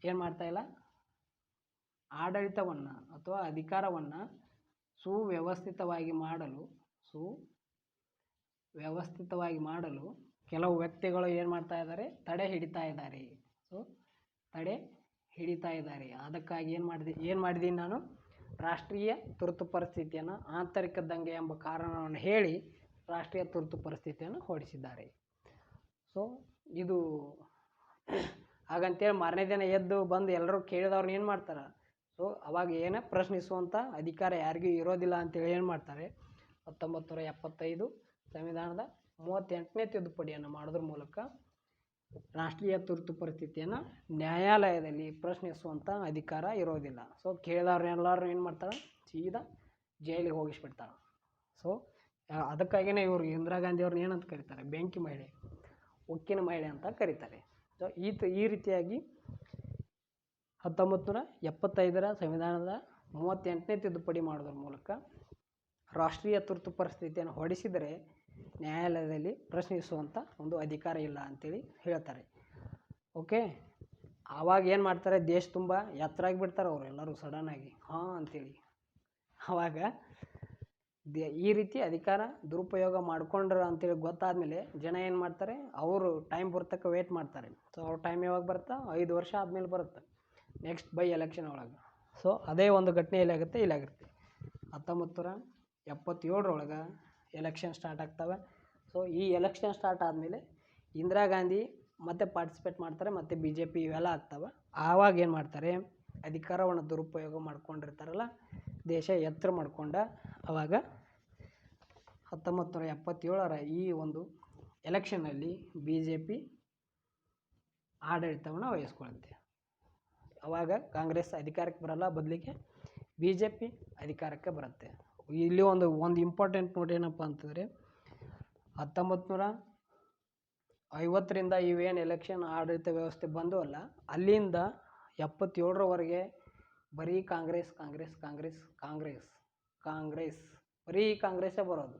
ಏನು ಮಾಡ್ತಾಯಿಲ್ಲ, ಆಡಳಿತವನ್ನು ಅಥವಾ ಅಧಿಕಾರವನ್ನು ಸುವ್ಯವಸ್ಥಿತವಾಗಿ ಮಾಡಲು ಕೆಲವು ವ್ಯಕ್ತಿಗಳು ಏನು ಮಾಡ್ತಾ ಇದ್ದಾರೆ, ತಡೆ ಹಿಡಿತಾ ಇದ್ದಾರೆ. ಸೊ ತಡೆ ಹಿಡಿತಾ ಇದ್ದಾರೆ. ಅದಕ್ಕಾಗಿ ಏನು ಮಾಡಿದ್ದೀನಿ ನಾನು, ರಾಷ್ಟ್ರೀಯ ತುರ್ತು ಪರಿಸ್ಥಿತಿಯನ್ನು ಆಂತರಿಕ ದಂಗೆ ಎಂಬ ಕಾರಣವನ್ನು ಹೇಳಿ ರಾಷ್ಟ್ರೀಯ ತುರ್ತು ಪರಿಸ್ಥಿತಿಯನ್ನು ಹೊರಡಿಸಿದ್ದಾರೆ. ಸೊ ಇದು ಹಾಗಂತೇಳಿ ಮಾರನೇ ದಿನ ಎದ್ದು ಬಂದು ಎಲ್ಲರೂ ಕೇಳಿದವ್ರನ್ನ ಏನು ಮಾಡ್ತಾರೆ, ಸೊ ಅವಾಗ ಏನೇ ಪ್ರಶ್ನಿಸುವಂಥ ಅಧಿಕಾರ ಯಾರಿಗೂ ಇರೋದಿಲ್ಲ ಅಂತೇಳಿ ಏನು ಮಾಡ್ತಾರೆ, 1975 ಸಂವಿಧಾನದ 38ನೇ ತಿದ್ದುಪಡಿಯನ್ನು ಮಾಡೋದ್ರ ಮೂಲಕ ರಾಷ್ಟ್ರೀಯ ತುರ್ತು ಪರಿಸ್ಥಿತಿಯನ್ನು ನ್ಯಾಯಾಲಯದಲ್ಲಿ ಪ್ರಶ್ನಿಸುವಂಥ ಅಧಿಕಾರ ಇರೋದಿಲ್ಲ. ಸೊ ಕೇಳಿದವ್ರನ್ನೆಲ್ಲರೂ ಏನು ಮಾಡ್ತಾರೆ, ಸೀದಾ ಜೈಲಿಗೆ ಹೋಗಿಸ್ಬಿಡ್ತಾರೆ. ಸೊ ಅದಕ್ಕಾಗಿಯೇ ಇವರು ಇಂದಿರಾ ಗಾಂಧಿ ಅವ್ರನ್ನ ಏನಂತ ಕರೀತಾರೆ, ಬೆಂಕಿ ಮಹಿಳೆ, ಉಕ್ಕಿನ ಮಹಿಳೆ ಅಂತ ಕರೀತಾರೆ. ಸೊ ಈ ರೀತಿಯಾಗಿ 1975ರ ಸಂವಿಧಾನದ 38ನೇ ತಿದ್ದುಪಡಿ ಮಾಡೋದ್ರ ಮೂಲಕ ರಾಷ್ಟ್ರೀಯ ತುರ್ತು ಪರಿಸ್ಥಿತಿಯನ್ನು ಹೊರಡಿಸಿದರೆ ನ್ಯಾಯಾಲಯದಲ್ಲಿ ಪ್ರಶ್ನಿಸುವಂಥ ಒಂದು ಅಧಿಕಾರ ಇಲ್ಲ ಅಂಥೇಳಿ ಹೇಳ್ತಾರೆ. ಓಕೆ, ಆವಾಗ ಏನು ಮಾಡ್ತಾರೆ, ದೇಶ ತುಂಬ ಎತ್ತರಾಗಿ ಬಿಡ್ತಾರೆ ಅವರು ಎಲ್ಲರೂ ಸಡನ್ನಾಗಿ ಹಾಂ ಅಂಥೇಳಿ. ಆವಾಗ ಈ ರೀತಿ ಅಧಿಕಾರ ದುರುಪಯೋಗ ಮಾಡ್ಕೊಂಡ್ರು ಅಂತೇಳಿ ಗೊತ್ತಾದಮೇಲೆ ಜನ ಏನು ಮಾಡ್ತಾರೆ, ಅವರು ಟೈಮ್ ಬರ್ತಕ್ಕ ವೇಟ್ ಮಾಡ್ತಾರೆ. ಸೊ ಅವ್ರ ಟೈಮ್ ಯಾವಾಗ ಬರುತ್ತೆ, 5 ವರ್ಷ ಆದಮೇಲೆ ಬರುತ್ತೆ, ನೆಕ್ಸ್ಟ್ ಬೈ ಎಲೆಕ್ಷನ್ ಒಳಗೆ. ಸೊ ಅದೇ ಒಂದು ಘಟನೆ ಇಲ್ಲಾಗುತ್ತೆ. 1977 ಎಲೆಕ್ಷನ್ ಸ್ಟಾರ್ಟ್ ಆಗ್ತವೆ. ಸೊ ಈ ಎಲೆಕ್ಷನ್ ಸ್ಟಾರ್ಟ್ ಆದಮೇಲೆ ಇಂದಿರಾ ಗಾಂಧಿ ಮತ್ತೆ ಪಾರ್ಟಿಸಿಪೇಟ್ ಮಾಡ್ತಾರೆ, ಮತ್ತು BJP ಇವೆಲ್ಲ ಆಗ್ತವೆ. ಆವಾಗ ಏನು ಮಾಡ್ತಾರೆ, ಅಧಿಕಾರವನ್ನು ದುರುಪಯೋಗ ಮಾಡ್ಕೊಂಡಿರ್ತಾರಲ್ಲ, ದೇಶ ಎತ್ತರ ಮಾಡ್ಕೊಂಡ ಆವಾಗ 1977ರ ಈ ಒಂದು ಎಲೆಕ್ಷನ್ನಲ್ಲಿ BJP ಆಡಳಿತವನ್ನು ವಹಿಸ್ಕೊಳ್ಳುತ್ತೆ. ಆವಾಗ ಕಾಂಗ್ರೆಸ್ ಅಧಿಕಾರಕ್ಕೆ ಬರಲ್ಲ, ಬದಲಿಗೆ BJP ಅಧಿಕಾರಕ್ಕೆ ಬರುತ್ತೆ. ಇಲ್ಲಿ ಒಂದು ಇಂಪಾರ್ಟೆಂಟ್ ನೋಟ್ ಏನಪ್ಪ ಅಂತಂದರೆ, 1950ರಿಂದ ಇವೇನು ಎಲೆಕ್ಷನ್ ಆಡಳಿತ ವ್ಯವಸ್ಥೆ ಬಂದು ಅಲ್ಲ, ಅಲ್ಲಿಂದ 77ರವರೆಗೆ ಬರೀ ಕಾಂಗ್ರೆಸ್ ಬರೀ ಕಾಂಗ್ರೆಸ್ಸೇ ಬರೋದು.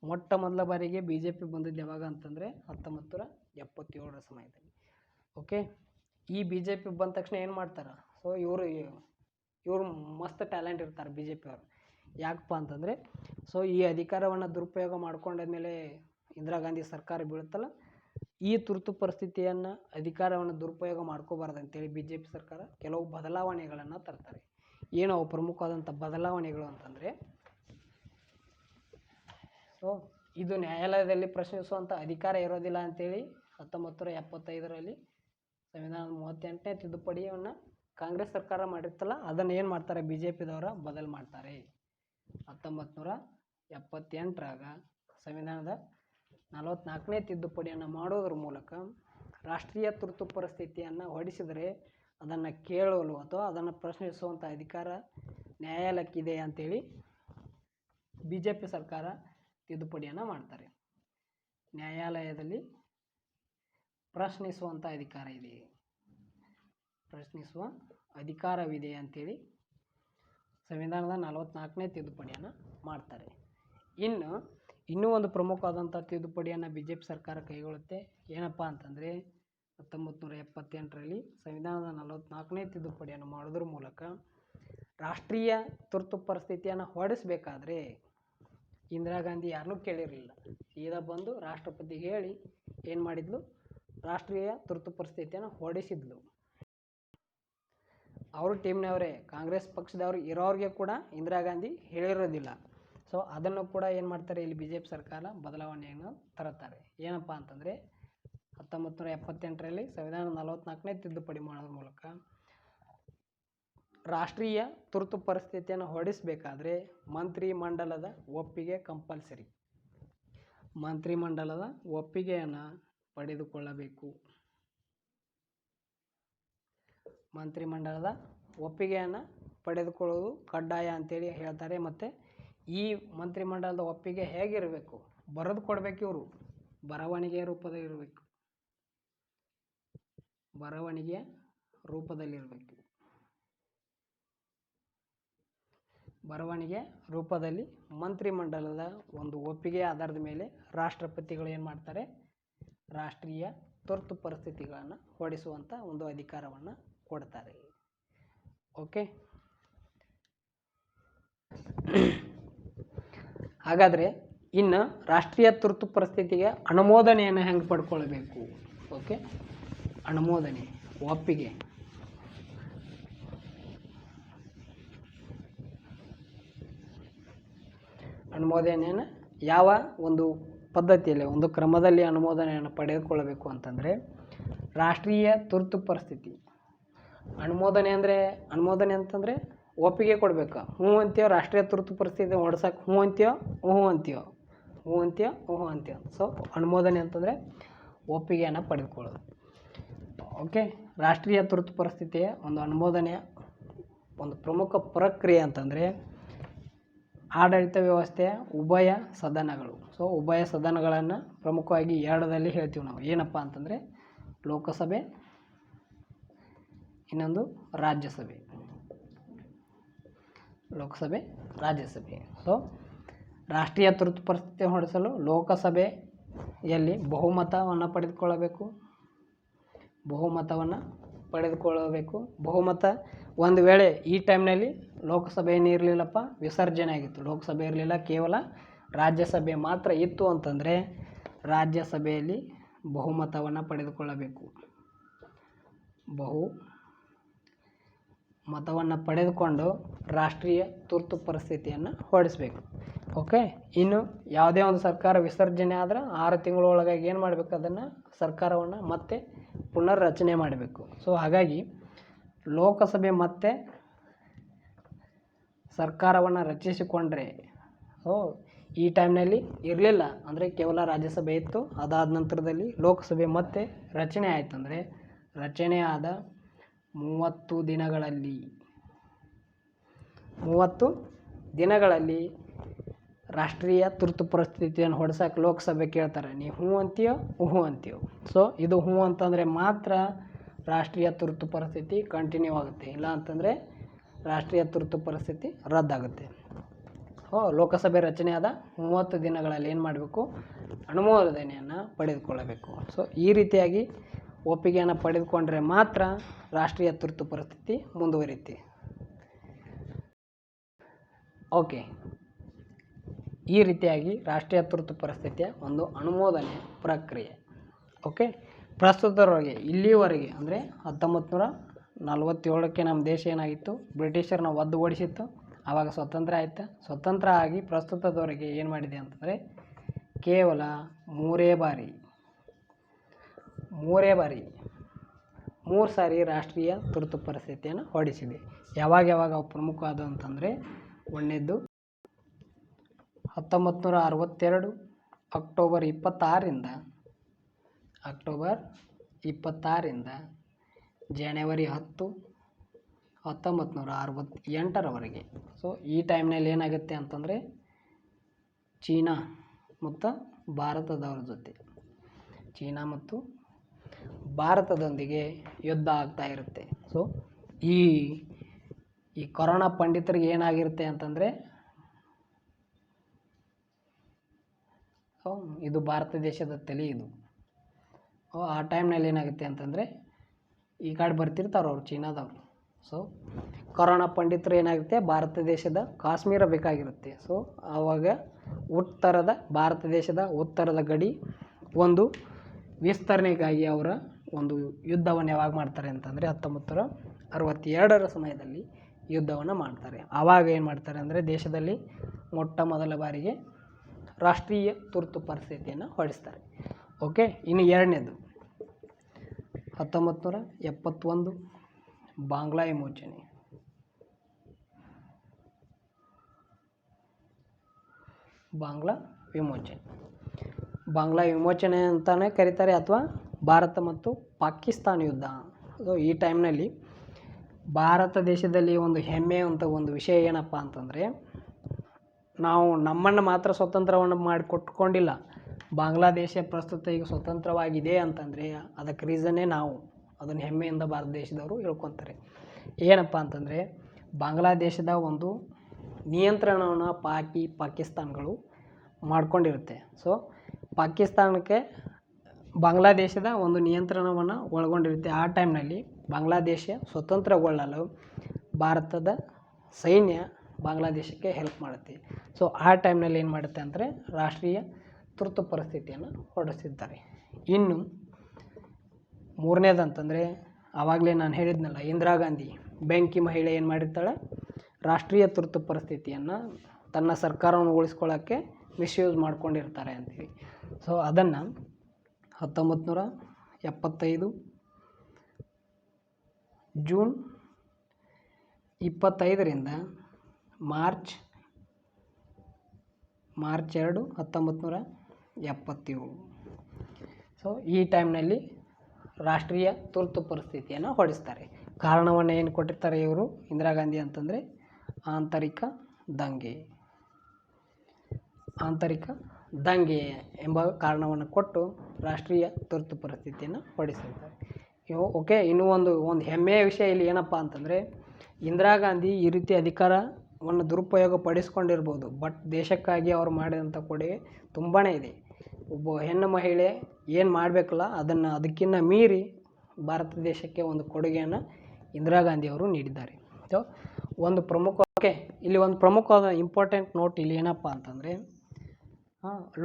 ಮೊಟ್ಟ ಮೊದಲ ಬಾರಿಗೆ BJP ಬಂದಿದ್ದು ಯಾವಾಗ ಅಂತಂದರೆ 1977ರ ಸಮಯದಲ್ಲಿ. ಓಕೆ, ಈ BJP ಬಂದ ತಕ್ಷಣ ಏನು ಮಾಡ್ತಾರೆ, ಸೊ ಇವರು ಮಸ್ತ್ ಟ್ಯಾಲೆಂಟ್ ಇರ್ತಾರೆ BJP ಅವರು. ಯಾಕಪ್ಪ ಅಂತಂದರೆ, ಸೊ ಈ ಅಧಿಕಾರವನ್ನು ದುರುಪಯೋಗ ಮಾಡ್ಕೊಂಡಾದ್ಮೇಲೆ ಇಂದಿರಾ ಗಾಂಧಿ ಸರ್ಕಾರ ಬೀಳುತ್ತಲ್ಲ, ಈ ತುರ್ತು ಪರಿಸ್ಥಿತಿಯನ್ನು ಅಧಿಕಾರವನ್ನು ದುರುಪಯೋಗ ಮಾಡ್ಕೋಬಾರ್ದು ಅಂತೇಳಿ BJP ಸರ್ಕಾರ ಕೆಲವು ಬದಲಾವಣೆಗಳನ್ನು ತರ್ತಾರೆ. ಏನು ಅವು ಪ್ರಮುಖವಾದಂಥ ಬದಲಾವಣೆಗಳು ಅಂತಂದರೆ, ಸೊ ಇದು ನ್ಯಾಯಾಲಯದಲ್ಲಿ ಪ್ರಶ್ನಿಸುವಂಥ ಅಧಿಕಾರ ಇರೋದಿಲ್ಲ ಅಂಥೇಳಿ 1975ರಲ್ಲಿ ಸಂವಿಧಾನದ 38ನೇ ತಿದ್ದುಪಡಿಯನ್ನು ಕಾಂಗ್ರೆಸ್ ಸರ್ಕಾರ ಮಾಡಿರ್ತಲ್ಲ, ಅದನ್ನು ಏನು ಮಾಡ್ತಾರೆ, BJPದವರ ಬದಲು ಮಾಡ್ತಾರೆ. 1978ರಾಗ ಸಂವಿಧಾನದ 44ನೇ ತಿದ್ದುಪಡಿಯನ್ನು ಮಾಡೋದ್ರ ಮೂಲಕ ರಾಷ್ಟ್ರೀಯ ತುರ್ತು ಪರಿಸ್ಥಿತಿಯನ್ನು ಹೊರಡಿಸಿದರೆ ಅದನ್ನು ಕೇಳಲು ಅಥವಾ ಅದನ್ನು ಪ್ರಶ್ನಿಸುವಂಥ ಅಧಿಕಾರ ನ್ಯಾಯಾಲಯಕ್ಕಿದೆ ಅಂಥೇಳಿ BJP ಸರ್ಕಾರ ತಿದ್ದುಪಡಿಯನ್ನು ಮಾಡ್ತಾರೆ. ನ್ಯಾಯಾಲಯದಲ್ಲಿ ಪ್ರಶ್ನಿಸುವ ಅಧಿಕಾರವಿದೆ ಅಂಥೇಳಿ ಸಂವಿಧಾನದ 44ನೇ ತಿದ್ದುಪಡಿಯನ್ನು ಮಾಡ್ತಾರೆ. ಇನ್ನೂ ಒಂದು ಪ್ರಮುಖವಾದಂಥ ತಿದ್ದುಪಡಿಯನ್ನು BJP ಸರ್ಕಾರ ಕೈಗೊಳ್ಳುತ್ತೆ. ಏನಪ್ಪ ಅಂತಂದರೆ, 1978ರಲ್ಲಿ ಸಂವಿಧಾನದ 44ನೇ ತಿದ್ದುಪಡಿಯನ್ನು ಮಾಡೋದ್ರ ಮೂಲಕ ರಾಷ್ಟ್ರೀಯ ತುರ್ತು ಪರಿಸ್ಥಿತಿಯನ್ನು ಹೊರಡಿಸಬೇಕಾದ್ರೆ ಇಂದಿರಾ ಗಾಂಧಿ ಯಾರನ್ನೂ ಕೇಳಿರಲಿಲ್ಲ, ಸೀದಾ ಬಂದು ರಾಷ್ಟ್ರಪತಿಗೆ ಹೇಳಿ ಏನು ಮಾಡಿದ್ಲು, ರಾಷ್ಟ್ರೀಯ ತುರ್ತು ಪರಿಸ್ಥಿತಿಯನ್ನು ಹೊರಡಿಸಿದ್ಲು. ಅವರು ಟೀಮ್ನವರೇ, ಕಾಂಗ್ರೆಸ್ ಪಕ್ಷದವರು ಇರೋರಿಗೆ ಕೂಡ ಇಂದಿರಾ ಗಾಂಧಿ ಹೇಳಿರೋದಿಲ್ಲ. ಸೊ ಅದನ್ನು ಕೂಡ ಏನು ಮಾಡ್ತಾರೆ, ಇಲ್ಲಿ BJP ಸರ್ಕಾರ ಬದಲಾವಣೆಯನ್ನು ತರುತ್ತಾರೆ. ಏನಪ್ಪ ಅಂತಂದರೆ, 1978ರಲ್ಲಿ ಸಂವಿಧಾನ 44ನೇ ತಿದ್ದುಪಡಿ ಮಾಡೋದ್ರ ಮೂಲಕ ರಾಷ್ಟ್ರೀಯ ತುರ್ತು ಪರಿಸ್ಥಿತಿಯನ್ನು ಹೊರಡಿಸಬೇಕಾದ್ರೆ ಮಂತ್ರಿಮಂಡಲದ ಒಪ್ಪಿಗೆ ಕಂಪಲ್ಸರಿ. ಮಂತ್ರಿಮಂಡಲದ ಒಪ್ಪಿಗೆಯನ್ನು ಪಡೆದುಕೊಳ್ಳಬೇಕು. ಮಂತ್ರಿಮಂಡಲದ ಒಪ್ಪಿಗೆಯನ್ನು ಪಡೆದುಕೊಳ್ಳುವುದು ಕಡ್ಡಾಯ ಅಂತೇಳಿ ಹೇಳ್ತಾರೆ. ಮತ್ತು ಈ ಮಂತ್ರಿಮಂಡಲದ ಒಪ್ಪಿಗೆ ಹೇಗಿರಬೇಕು, ಬರೆದು ಕೊಡಬೇಕು. ಇವರು ಬರವಣಿಗೆಯ ರೂಪದಲ್ಲಿರಬೇಕು. ಬರವಣಿಗೆ ರೂಪದಲ್ಲಿ ಮಂತ್ರಿಮಂಡಲದ ಒಂದು ಒಪ್ಪಿಗೆ ಆಧಾರದ ಮೇಲೆ ರಾಷ್ಟ್ರಪತಿಗಳು ಏನು ಮಾಡ್ತಾರೆ, ರಾಷ್ಟ್ರೀಯ ತುರ್ತು ಪರಿಸ್ಥಿತಿಗಳನ್ನು ಹೊರಡಿಸುವಂಥ ಒಂದು ಅಧಿಕಾರವನ್ನು ಕೊಡ್ತಾರೆ. ಓಕೆ, ಹಾಗಾದರೆ ಇನ್ನು ರಾಷ್ಟ್ರೀಯ ತುರ್ತು ಪರಿಸ್ಥಿತಿಗೆ ಅನುಮೋದನೆಯನ್ನು ಹೆಂಗೆ ಪಡ್ಕೊಳ್ಬೇಕು? ಓಕೆ, ಅನುಮೋದನೆ, ಒಪ್ಪಿಗೆ. ಅನುಮೋದನೆಯನ್ನು ಯಾವ ಒಂದು ಪದ್ಧತಿಯಲ್ಲಿ, ಒಂದು ಕ್ರಮದಲ್ಲಿ ಅನುಮೋದನೆಯನ್ನು ಪಡೆದುಕೊಳ್ಳಬೇಕು ಅಂತಂದರೆ, ರಾಷ್ಟ್ರೀಯ ತುರ್ತು ಪರಿಸ್ಥಿತಿ ಅನುಮೋದನೆ ಅಂತಂದರೆ ಒಪ್ಪಿಗೆ ಕೊಡಬೇಕು. ಹ್ಞೂ ಅಂತೀಯೋ, ರಾಷ್ಟ್ರೀಯ ತುರ್ತು ಪರಿಸ್ಥಿತಿ ಹೊಡ್ಸಕ್ಕೆ ಹ್ಞೂ ಅಂತೀಯೋ, ಹ್ಞೂ ಅಂತೀಯೋ. ಸೊ ಅನುಮೋದನೆ ಅಂತಂದರೆ ಒಪ್ಪಿಗೆಯನ್ನು ಪಡೆದುಕೊಳ್ಳೋದು. ಓಕೆ, ರಾಷ್ಟ್ರೀಯ ತುರ್ತು ಪರಿಸ್ಥಿತಿಯ ಒಂದು ಅನುಮೋದನೆಯ ಒಂದು ಪ್ರಮುಖ ಪ್ರಕ್ರಿಯೆ ಅಂತಂದರೆ ಆಡಳಿತ ವ್ಯವಸ್ಥೆಯ ಉಭಯ ಸದನಗಳು. ಸೊ ಉಭಯ ಸದನಗಳನ್ನು ಪ್ರಮುಖವಾಗಿ ಎರಡರಲ್ಲಿ ಹೇಳ್ತೀವಿ ನಾವು. ಏನಪ್ಪ ಅಂತಂದರೆ ಲೋಕಸಭೆ, ಇನ್ನೊಂದು ರಾಜ್ಯಸಭೆ. ಲೋಕಸಭೆ, ರಾಜ್ಯಸಭೆ. ಸೊ ರಾಷ್ಟ್ರೀಯ ತುರ್ತು ಪರಿಸ್ಥಿತಿ ಹೊರಡಿಸಲು ಲೋಕಸಭೆಯಲ್ಲಿ ಬಹುಮತವನ್ನು ಪಡೆದುಕೊಳ್ಳಬೇಕು. ಬಹುಮತ ಒಂದು ವೇಳೆ ಈ ಟೈಮ್ನಲ್ಲಿ ಲೋಕಸಭೆ ಏನಿರಲಿಲ್ಲಪ್ಪ, ವಿಸರ್ಜನೆ ಆಗಿತ್ತು, ಲೋಕಸಭೆ ಇರಲಿಲ್ಲ, ಕೇವಲ ರಾಜ್ಯಸಭೆ ಮಾತ್ರ ಇತ್ತು ಅಂತಂದರೆ ರಾಜ್ಯಸಭೆಯಲ್ಲಿ ಬಹುಮತವನ್ನು ಪಡೆದುಕೊಳ್ಳಬೇಕು. ಬಹುಮತವನ್ನು ಪಡೆದುಕೊಂಡು ರಾಷ್ಟ್ರೀಯ ತುರ್ತು ಪರಿಸ್ಥಿತಿಯನ್ನು ಹೊರಡಿಸಬೇಕು. ಓಕೆ, ಇನ್ನು ಯಾವುದೇ ಒಂದು ಸರ್ಕಾರ ವಿಸರ್ಜನೆ ಆದ್ರೆ 6 ತಿಂಗಳೊಳಗಾಗಿ ಏನು ಮಾಡಬೇಕು, ಅದನ್ನು ಸರ್ಕಾರವನ್ನು ಮತ್ತೆ ಪುನರ್ ರಚನೆ ಮಾಡಬೇಕು. ಸೊ ಹಾಗಾಗಿ ಲೋಕಸಭೆ ಮತ್ತೆ ಸರ್ಕಾರವನ್ನು ರಚಿಸಿಕೊಂಡ್ರೆ, ಈ ಟೈಮ್ನಲ್ಲಿ ಇರಲಿಲ್ಲ ಅಂದರೆ ಕೇವಲ ರಾಜ್ಯಸಭೆ ಇತ್ತು, ಅದಾದ ನಂತರದಲ್ಲಿ ಲೋಕಸಭೆ ಮತ್ತೆ ರಚನೆ ಆಯ್ತಂದರೆ ರಚನೆ ಆದ 30 ದಿನಗಳಲ್ಲಿ ರಾಷ್ಟ್ರೀಯ ತುರ್ತು ಪರಿಸ್ಥಿತಿಯನ್ನು ಹೊಡ್ಸಕ್ಕೆ ಲೋಕಸಭೆ ಕೇಳ್ತಾರೆ. ನೀವು ಹ್ಞೂ ಅಂತೀಯೋ. ಸೊ ಇದು ಹ್ಞೂ ಅಂತಂದರೆ ಮಾತ್ರ ರಾಷ್ಟ್ರೀಯ ತುರ್ತು ಪರಿಸ್ಥಿತಿ ಕಂಟಿನ್ಯೂ ಆಗುತ್ತೆ, ಇಲ್ಲ ಅಂತಂದರೆ ರಾಷ್ಟ್ರೀಯ ತುರ್ತು ಪರಿಸ್ಥಿತಿ ರದ್ದಾಗುತ್ತೆ. ಲೋಕಸಭೆ ರಚನೆ ಆದ 30 ದಿನಗಳಲ್ಲಿ ಏನು ಮಾಡಬೇಕು, ಅನುಮೋದನೆಯನ್ನು ಪಡೆದುಕೊಳ್ಳಬೇಕು. ಸೊ ಈ ರೀತಿಯಾಗಿ ಒಪ್ಪಿಗೆಯನ್ನು ಪಡೆದುಕೊಂಡ್ರೆ ಮಾತ್ರ ರಾಷ್ಟ್ರೀಯ ತುರ್ತು ಪರಿಸ್ಥಿತಿ ಮುಂದುವರಿಯುತ್ತೆ. ಓಕೆ, ಈ ರೀತಿಯಾಗಿ ರಾಷ್ಟ್ರೀಯ ತುರ್ತು ಪರಿಸ್ಥಿತಿಯ ಒಂದು ಅನುಮೋದನೆ ಪ್ರಕ್ರಿಯೆ. ಓಕೆ, ಪ್ರಸ್ತುತವರೆಗೆ ಇಲ್ಲಿವರೆಗೆ ಅಂದರೆ 1947ಕ್ಕೆ ನಮ್ಮ ದೇಶ ಏನಾಗಿತ್ತು, ಬ್ರಿಟಿಷರನ್ನ ಒದ್ದು ಓಡಿಸಿತ್ತು. ಆವಾಗ ಸ್ವತಂತ್ರ ಆಯಿತು. ಸ್ವತಂತ್ರ ಆಗಿ ಪ್ರಸ್ತುತದವರೆಗೆ ಏನು ಮಾಡಿದೆ ಅಂತಂದರೆ ಕೇವಲ 3 ಸಾರಿ ರಾಷ್ಟ್ರೀಯ ತುರ್ತು ಪರಿಸ್ಥಿತಿಯನ್ನು ಹೊರಡಿಸಿದೆ. ಯಾವಾಗ ಅವು ಪ್ರಮುಖವಾದ ಅಂತಂದರೆ, ಒಂದನೇದ್ದು 1962 ಅಕ್ಟೋಬರ್ 26ರಿಂದ ಜನವರಿ 10 1968ರವರೆಗೆ. ಸೊ ಈ ಟೈಮ್ನಲ್ಲಿ ಏನಾಗುತ್ತೆ ಅಂತಂದರೆ ಚೀನಾ ಮತ್ತು ಭಾರತದೊಂದಿಗೆ ಯುದ್ಧ ಆಗ್ತಾ ಇರುತ್ತೆ. ಸೊ ಈ ಕೊರೋನಾ ಪಂಡಿತರಿಗೆ ಏನಾಗಿರುತ್ತೆ ಅಂತಂದರೆ, ಇದು ಭಾರತ ದೇಶದ ತಲೆ ಇದು. ಆ ಟೈಮ್ನಲ್ಲಿ ಏನಾಗುತ್ತೆ ಅಂತಂದರೆ ಈ ಕಡೆ ಬರ್ತಿರ್ತಾರೆ ಅವರು ಚೀನಾದವರು. ಸೊ ಕೊರೋನಾ ಪಂಡಿತರು ಏನಾಗುತ್ತೆ, ಭಾರತ ದೇಶದ ಕಾಶ್ಮೀರ ಬೇಕಾಗಿರುತ್ತೆ. ಸೊ ಆವಾಗ ಭಾರತ ದೇಶದ ಉತ್ತರದ ಗಡಿ ಒಂದು ವಿಸ್ತರಣೆಗಾಗಿ ಅವರ ಒಂದು ಯುದ್ಧವನ್ನು ಯಾವಾಗ ಮಾಡ್ತಾರೆ ಅಂತಂದರೆ 1962ರ ಸಮಯದಲ್ಲಿ ಯುದ್ಧವನ್ನು ಮಾಡ್ತಾರೆ. ಆವಾಗ ಏನು ಮಾಡ್ತಾರೆ ಅಂದರೆ ದೇಶದಲ್ಲಿ ಮೊಟ್ಟ ಮೊದಲ ಬಾರಿಗೆ ರಾಷ್ಟ್ರೀಯ ತುರ್ತು ಪರಿಸ್ಥಿತಿಯನ್ನು ಹೊರಡಿಸ್ತಾರೆ. ಓಕೆ, ಇನ್ನು ಎರಡನೇದು 1971 ಬಾಂಗ್ಲಾ ವಿಮೋಚನೆ. ಬಾಂಗ್ಲಾ ವಿಮೋಚನೆ ಅಂತಲೇ ಕರೀತಾರೆ, ಅಥವಾ ಭಾರತ ಮತ್ತು ಪಾಕಿಸ್ತಾನ ಯುದ್ಧ. ಸೊ ಈ ಟೈಮ್ನಲ್ಲಿ ಭಾರತ ದೇಶದಲ್ಲಿ ಒಂದು ಹೆಮ್ಮೆಯಂಥ ಒಂದು ವಿಷಯ ಏನಪ್ಪ ಅಂತಂದರೆ, ನಾವು ನಮ್ಮನ್ನು ಮಾತ್ರ ಸ್ವತಂತ್ರವನ್ನು ಮಾಡಿಕೊಟ್ಕೊಂಡಿಲ್ಲ. ಬಾಂಗ್ಲಾದೇಶ ಪ್ರಸ್ತುತ ಈಗ ಸ್ವತಂತ್ರವಾಗಿದೆ ಅಂತಂದರೆ ಅದಕ್ಕೆ ರೀಸನ್ನೇ ನಾವು. ಅದನ್ನು ಹೆಮ್ಮೆಯಿಂದ ಭಾರತ ದೇಶದವರು ಹೇಳ್ಕೊತಾರೆ. ಏನಪ್ಪ ಅಂತಂದರೆ ಬಾಂಗ್ಲಾದೇಶದ ಒಂದು ನಿಯಂತ್ರಣವನ್ನು ಪಾಕಿಸ್ತಾನಗಳು ಮಾಡ್ಕೊಂಡಿರುತ್ತೆ. ಸೊ ಪಾಕಿಸ್ತಾನಕ್ಕೆ ಬಾಂಗ್ಲಾದೇಶದ ಒಂದು ನಿಯಂತ್ರಣವನ್ನು ಒಳಗೊಂಡಿರುತ್ತೆ. ಆ ಟೈಮ್ನಲ್ಲಿ ಬಾಂಗ್ಲಾದೇಶ ಸ್ವತಂತ್ರಗೊಳ್ಳಲು ಭಾರತದ ಸೈನ್ಯ ಬಾಂಗ್ಲಾದೇಶಕ್ಕೆ ಹೆಲ್ಪ್ ಮಾಡುತ್ತೆ. ಸೊ ಆ ಟೈಮ್ನಲ್ಲಿ ಏನು ಮಾಡುತ್ತೆ ಅಂದರೆ ರಾಷ್ಟ್ರೀಯ ತುರ್ತು ಪರಿಸ್ಥಿತಿಯನ್ನು ಹೊರಡಿಸಿದ್ದಾರೆ. ಇನ್ನು ಮೂರನೇದಂತಂದರೆ ಆವಾಗಲೇ ನಾನು ಹೇಳಿದ್ನಲ್ಲ, ಇಂದಿರಾ ಗಾಂಧಿ ಬೆಂಕಿ ಮಹಿಳೆ ಏನು ಮಾಡಿರ್ತಾಳೆ, ರಾಷ್ಟ್ರೀಯ ತುರ್ತು ಪರಿಸ್ಥಿತಿಯನ್ನು ತನ್ನ ಸರ್ಕಾರವನ್ನು ಉಳಿಸ್ಕೊಳ್ಳೋಕ್ಕೆ ಮಿಸ್ಯೂಸ್ ಮಾಡ್ಕೊಂಡಿರ್ತಾರೆ ಅಂತೀವಿ. ಸೊ ಅದನ್ನು 1975 ಜೂನ್ 25ರಿಂದ ಮಾರ್ಚ್ 2, 1977. ಸೊ ಈ ಟೈಮ್ನಲ್ಲಿ ರಾಷ್ಟ್ರೀಯ ತುರ್ತು ಪರಿಸ್ಥಿತಿಯನ್ನು ಹೊರಡಿಸ್ತಾರೆ. ಕಾರಣವನ್ನು ಏನು ಕೊಟ್ಟಿರ್ತಾರೆ ಇವರು ಇಂದಿರಾ ಗಾಂಧಿ ಅಂತಂದರೆ ಆಂತರಿಕ ದಂಗೆ ಎಂಬ ಕಾರಣವನ್ನು ಕೊಟ್ಟು ರಾಷ್ಟ್ರೀಯ ತುರ್ತು ಪರಿಸ್ಥಿತಿಯನ್ನು ಹೊರಡಿಸಿರ್ತಾರೆ. ಓಕೆ, ಇನ್ನೂ ಒಂದು ಹೆಮ್ಮೆಯ ವಿಷಯ ಇಲ್ಲಿ ಏನಪ್ಪ ಅಂತಂದರೆ, ಇಂದಿರಾ ಗಾಂಧಿ ಈ ರೀತಿ ಅಧಿಕಾರವನ್ನು ದುರುಪಯೋಗ ಪಡಿಸ್ಕೊಂಡಿರ್ಬೋದು, ಬಟ್ ದೇಶಕ್ಕಾಗಿ ಅವರು ಮಾಡಿದಂಥ ಕೊಡುಗೆ ತುಂಬಾ ಇದೆ. ಒಬ್ಬ ಹೆಣ್ಣು ಮಹಿಳೆ ಏನು ಮಾಡಬೇಕಲ್ಲ ಅದಕ್ಕಿಂತ ಮೀರಿ ಭಾರತ ದೇಶಕ್ಕೆ ಒಂದು ಕೊಡುಗೆಯನ್ನು ಇಂದಿರಾ ಗಾಂಧಿ ಅವರು ನೀಡಿದ್ದಾರೆ. ಸೊ ಇಲ್ಲಿ ಒಂದು ಪ್ರಮುಖವಾದ ಇಂಪಾರ್ಟೆಂಟ್ ನೋಟ್ ಇಲ್ಲಿ ಏನಪ್ಪ ಅಂತಂದರೆ,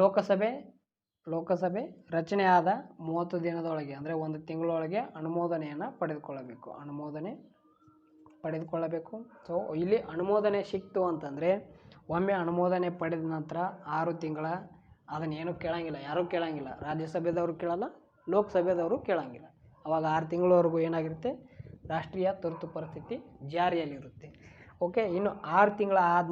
ಲೋಕಸಭೆ ರಚನೆ ಆದ 30 ದಿನದೊಳಗೆ ಅಂದರೆ 1 ತಿಂಗಳೊಳಗೆ ಅನುಮೋದನೆಯನ್ನು ಪಡೆದುಕೊಳ್ಳಬೇಕು. ಸೊ ಇಲ್ಲಿ ಅನುಮೋದನೆ ಸಿಕ್ತು ಅಂತಂದರೆ, ಒಮ್ಮೆ ಅನುಮೋದನೆ ಪಡೆದ ನಂತರ 6 ತಿಂಗಳ ಅದನ್ನೇನು ಕೇಳೋಂಗಿಲ್ಲ, ಯಾರೂ ಕೇಳೋಂಗಿಲ್ಲ. ರಾಜ್ಯಸಭೆದವರು ಕೇಳಲ್ಲ, ಲೋಕಸಭೆದವರು ಕೇಳೋಂಗಿಲ್ಲ. ಅವಾಗ 6 ತಿಂಗಳವರೆಗೂ ಏನಾಗಿರುತ್ತೆ, ರಾಷ್ಟ್ರೀಯ ತುರ್ತು ಪರಿಸ್ಥಿತಿ ಜಾರಿಯಲ್ಲಿರುತ್ತೆ. ಓಕೆ, ಇನ್ನು 6 ತಿಂಗಳ ಆದ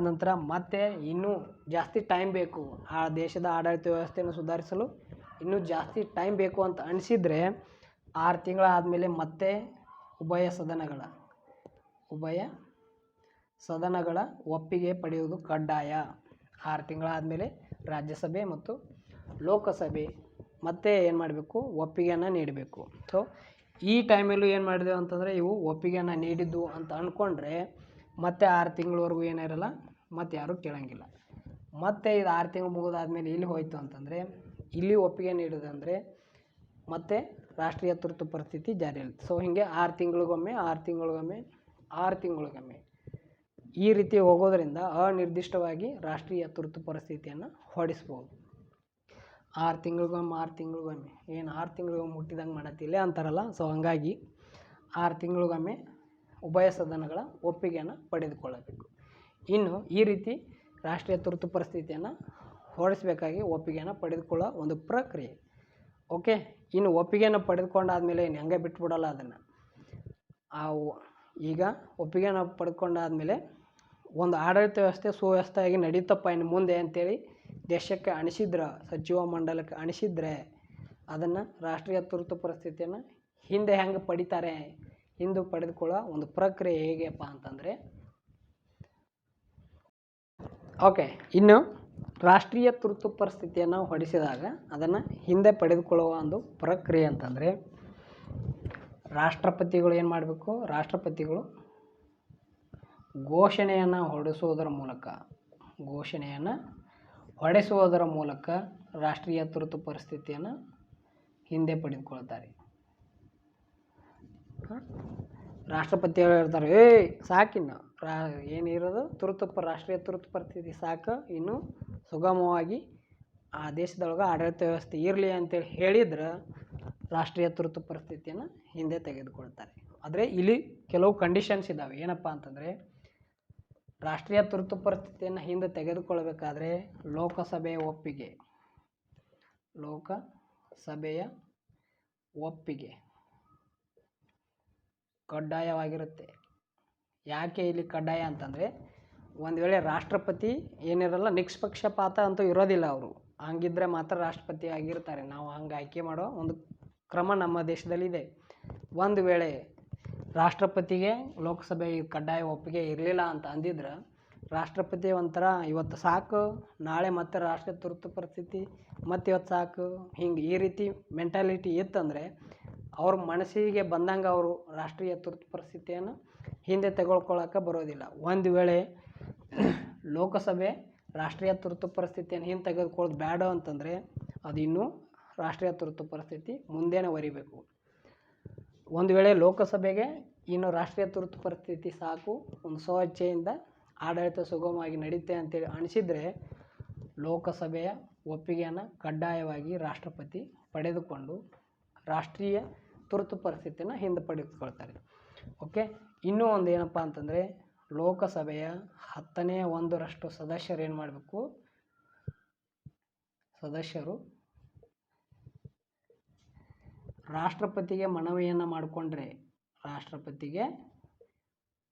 ನಂತರ ಮತ್ತೆ ಇನ್ನೂ ಜಾಸ್ತಿ ಟೈಮ್ ಬೇಕು, ಆ ದೇಶದ ಆಡಳಿತ ವ್ಯವಸ್ಥೆಯನ್ನು ಸುಧಾರಿಸಲು ಇನ್ನೂ ಜಾಸ್ತಿ ಟೈಮ್ ಬೇಕು ಅಂತ ಅನಿಸಿದರೆ 6 ತಿಂಗಳ ಆದಮೇಲೆ ಮತ್ತೆ ಉಭಯ ಸದನಗಳ ಒಪ್ಪಿಗೆ ಪಡೆಯುವುದು ಕಡ್ಡಾಯ. 6 ತಿಂಗಳಾದಮೇಲೆ ರಾಜ್ಯಸಭೆ ಮತ್ತು ಲೋಕಸಭೆ ಮತ್ತೆ ಏನು ಮಾಡಬೇಕು, ಒಪ್ಪಿಗೆಯನ್ನು ನೀಡಬೇಕು. ಸೊ ಈ ಟೈಮಲ್ಲೂ ಏನು ಮಾಡಿದೆವು ಅಂತಂದರೆ, ಇವು ಒಪ್ಪಿಗೆಯನ್ನು ನೀಡಿದ್ದು ಅಂತ ಅಂದ್ಕೊಂಡ್ರೆ ಮತ್ತೆ 6 ತಿಂಗಳವರೆಗೂ ಏನಿರಲ್ಲ, ಮತ್ತೆ ಯಾರೂ ಕೇಳೋಂಗಿಲ್ಲ. ಮತ್ತೆ ಇದು 6 ತಿಂಗಳು ಮುಗಿದಾದ್ಮೇಲೆ ಇಲ್ಲಿ ಹೋಯಿತು ಅಂತಂದರೆ, ಇಲ್ಲಿ ಒಪ್ಪಿಗೆ ನೀಡೋದಂದರೆ ಮತ್ತೆ ರಾಷ್ಟ್ರೀಯ ತುರ್ತು ಪರಿಸ್ಥಿತಿ ಜಾರಿಯಲ್ಲಿರುತ್ತೆ. ಸೊ ಹೀಗೆ 6 ತಿಂಗಳಿಗೊಮ್ಮೆ ಈ ರೀತಿ ಹೋಗೋದರಿಂದ ಅನಿರ್ದಿಷ್ಟವಾಗಿ ರಾಷ್ಟ್ರೀಯ ತುರ್ತು ಪರಿಸ್ಥಿತಿಯನ್ನು ಹೊರಡಿಸ್ಬೋದು. 6 ತಿಂಗಳಿಗೊಮ್ಮೆ ಏನು 6 ತಿಂಗಳಿಗೊಮ್ಮೆ ಮುಟ್ಟಿದಂಗೆ ಮಾಡತ್ತಿಲ್ಲ ಅಂತಾರಲ್ಲ. ಸೊ ಹಾಗಾಗಿ 6 ತಿಂಗಳಿಗೊಮ್ಮೆ ಉಭಯ ಸದನಗಳ ಒಪ್ಪಿಗೆಯನ್ನು ಪಡೆದುಕೊಳ್ಳಬೇಕು. ಇನ್ನು ಈ ರೀತಿ ರಾಷ್ಟ್ರೀಯ ತುರ್ತು ಪರಿಸ್ಥಿತಿಯನ್ನು ಹೊರಡಿಸಬೇಕಾಗಿ ಒಪ್ಪಿಗೆಯನ್ನು ಪಡೆದುಕೊಳ್ಳೋ ಒಂದು ಪ್ರಕ್ರಿಯೆ. ಓಕೆ, ಇನ್ನು ಒಪ್ಪಿಗೆಯನ್ನು ಪಡೆದುಕೊಂಡಾದಮೇಲೆ ಹಂಗೆ ಬಿಟ್ಬಿಡಲ್ಲ ಅದನ್ನು. ಈಗ ಒಪ್ಪಿಗೆಯನ್ನು ಪಡೆದುಕೊಂಡಾದಮೇಲೆ ಒಂದು ಆಡಳಿತ ವ್ಯವಸ್ಥೆ ಸುವ್ಯವಸ್ಥೆಯಾಗಿ ನಡೀತಪ್ಪ ಇನ್ನು ಮುಂದೆ ಅಂತೇಳಿ ದೇಶಕ್ಕೆ ಅನಿಸಿದ್ರೆ, ಸಚಿವ ಮಂಡಲಕ್ಕೆ ಅನಿಸಿದರೆ ಅದನ್ನು ರಾಷ್ಟ್ರೀಯ ತುರ್ತು ಪರಿಸ್ಥಿತಿಯನ್ನು ಹಿಂದೆ ಹೆಂಗೆ ಪಡಿತಾರೆ, ಹಿಂದೆ ಪಡೆದುಕೊಳ್ಳೋ ಒಂದು ಪ್ರಕ್ರಿಯೆ ಹೇಗೆಪ್ಪ ಅಂತಂದರೆ, ಓಕೆ, ಇನ್ನು ರಾಷ್ಟ್ರೀಯ ತುರ್ತು ಪರಿಸ್ಥಿತಿಯನ್ನು ಹೊರಡಿಸಿದಾಗ ಅದನ್ನು ಹಿಂದೆ ಪಡೆದುಕೊಳ್ಳುವ ಒಂದು ಪ್ರಕ್ರಿಯೆ ಅಂತಂದರೆ, ರಾಷ್ಟ್ರಪತಿಗಳು ಏನು ಮಾಡಬೇಕು, ರಾಷ್ಟ್ರಪತಿಗಳು ಘೋಷಣೆಯನ್ನು ಹೊರಡಿಸುವುದರ ಮೂಲಕ ರಾಷ್ಟ್ರೀಯ ತುರ್ತು ಪರಿಸ್ಥಿತಿಯನ್ನು ಹಿಂದೆ ಪಡೆದುಕೊಳ್ತಾರೆ. ರಾಷ್ಟ್ರಪತಿಗಳು ಹೇಳ್ತಾರೆ, ಸಾಕಿನ್ನು ಏನಿರೋದು ರಾಷ್ಟ್ರೀಯ ತುರ್ತು ಪರಿಸ್ಥಿತಿ ಸಾಕು, ಇನ್ನು ಸುಗಮವಾಗಿ ಆ ದೇಶದೊಳಗೆ ಆಡಳಿತ ವ್ಯವಸ್ಥೆ ಇರಲಿ ಅಂತೇಳಿ ಹೇಳಿದ್ರೆ ರಾಷ್ಟ್ರೀಯ ತುರ್ತು ಪರಿಸ್ಥಿತಿಯನ್ನು ಹಿಂದೆ ತೆಗೆದುಕೊಳ್ತಾರೆ. ಆದರೆ ಇಲ್ಲಿ ಕೆಲವು ಕಂಡೀಷನ್ಸ್ ಇದ್ದಾವೆ. ಏನಪ್ಪ ಅಂತಂದರೆ, ರಾಷ್ಟ್ರೀಯ ತುರ್ತು ಪರಿಸ್ಥಿತಿಯನ್ನು ಹಿಂದೆ ತೆಗೆದುಕೊಳ್ಳಬೇಕಾದ್ರೆ ಲೋಕಸಭೆಯ ಒಪ್ಪಿಗೆ ಕಡ್ಡಾಯವಾಗಿರುತ್ತೆ. ಯಾಕೆ ಇಲ್ಲಿ ಕಡ್ಡಾಯ ಅಂತಂದರೆ, ಒಂದು ವೇಳೆ ರಾಷ್ಟ್ರಪತಿ ಏನಿರಲ್ಲ, ನಿಷ್ಪಕ್ಷಪಾತ ಅಂತೂ ಇರೋದಿಲ್ಲ. ಅವರು ಹಂಗಿದ್ರೆ ಮಾತ್ರ ರಾಷ್ಟ್ರಪತಿ ಆಗಿರ್ತಾರೆ. ನಾವು ಹಂಗೆ ಆಯ್ಕೆ ಮಾಡೋ ಒಂದು ಕ್ರಮ ನಮ್ಮ ದೇಶದಲ್ಲಿದೆ. ಒಂದು ವೇಳೆ ರಾಷ್ಟ್ರಪತಿಗೆ ಲೋಕಸಭೆ ಕಡ್ಡಾಯ ಒಪ್ಪಿಗೆ ಇರಲಿಲ್ಲ ಅಂತ ಅಂದಿದ್ರೆ, ರಾಷ್ಟ್ರಪತಿ ಒಂಥರ ಇವತ್ತು ಸಾಕು, ನಾಳೆ ಮತ್ತೆ ರಾಷ್ಟ್ರೀಯ ತುರ್ತು ಪರಿಸ್ಥಿತಿ, ಮತ್ತು ಇವತ್ತು ಸಾಕು, ಹಿಂಗೆ ಈ ರೀತಿ ಮೆಂಟಾಲಿಟಿ ಇತ್ತಂದರೆ ಅವ್ರ ಮನಸ್ಸಿಗೆ ಬಂದಂಗೆ ಅವರು ರಾಷ್ಟ್ರೀಯ ತುರ್ತು ಪರಿಸ್ಥಿತಿಯನ್ನು ಹಿಂದೆ ತೆಗೆದುಕೊಳ್ಳೋಕೆ ಬರೋದಿಲ್ಲ. ಒಂದು ವೇಳೆ ಲೋಕಸಭೆ ರಾಷ್ಟ್ರೀಯ ತುರ್ತು ಪರಿಸ್ಥಿತಿಯನ್ನು ಹಿಂದೆ ತೆಗೆದುಕೊಳ್ಳೋದು ಬೇಡ ಅಂತಂದರೆ ಅದು ಇನ್ನೂ ರಾಷ್ಟ್ರೀಯ ತುರ್ತು ಪರಿಸ್ಥಿತಿ ಮುಂದೆನೇ ಒರಿಬೇಕು. ಒಂದು ವೇಳೆ ಲೋಕಸಭೆಗೆ ಇನ್ನು ರಾಷ್ಟ್ರೀಯ ತುರ್ತು ಪರಿಸ್ಥಿತಿ ಸಾಕು, ಒಂದು ಸ್ವಇಚ್ಛೆಯಿಂದ ಆಡಳಿತ ಸುಗಮವಾಗಿ ನಡೀತೆ ಅಂತೇಳಿ ಅನಿಸಿದರೆ ಲೋಕಸಭೆಯ ಒಪ್ಪಿಗೆಯನ್ನು ಕಡ್ಡಾಯವಾಗಿ ರಾಷ್ಟ್ರಪತಿ ಪಡೆದುಕೊಂಡು ರಾಷ್ಟ್ರೀಯ ತುರ್ತು ಪರಿಸ್ಥಿತಿಯನ್ನು ಹಿಂದೆ ಪಡೆದುಕೊಳ್ತಾರೆ. ಓಕೆ, ಇನ್ನೂ ಒಂದು ಏನಪ್ಪ ಅಂತಂದರೆ ಲೋಕಸಭೆಯ 10/1 ಸದಸ್ಯರು ಏನು ಮಾಡಬೇಕು, ಸದಸ್ಯರು ರಾಷ್ಟ್ರಪತಿಗೆ ಮನವಿಯನ್ನು ಮಾಡಿಕೊಂಡ್ರೆ, ರಾಷ್ಟ್ರಪತಿಗೆ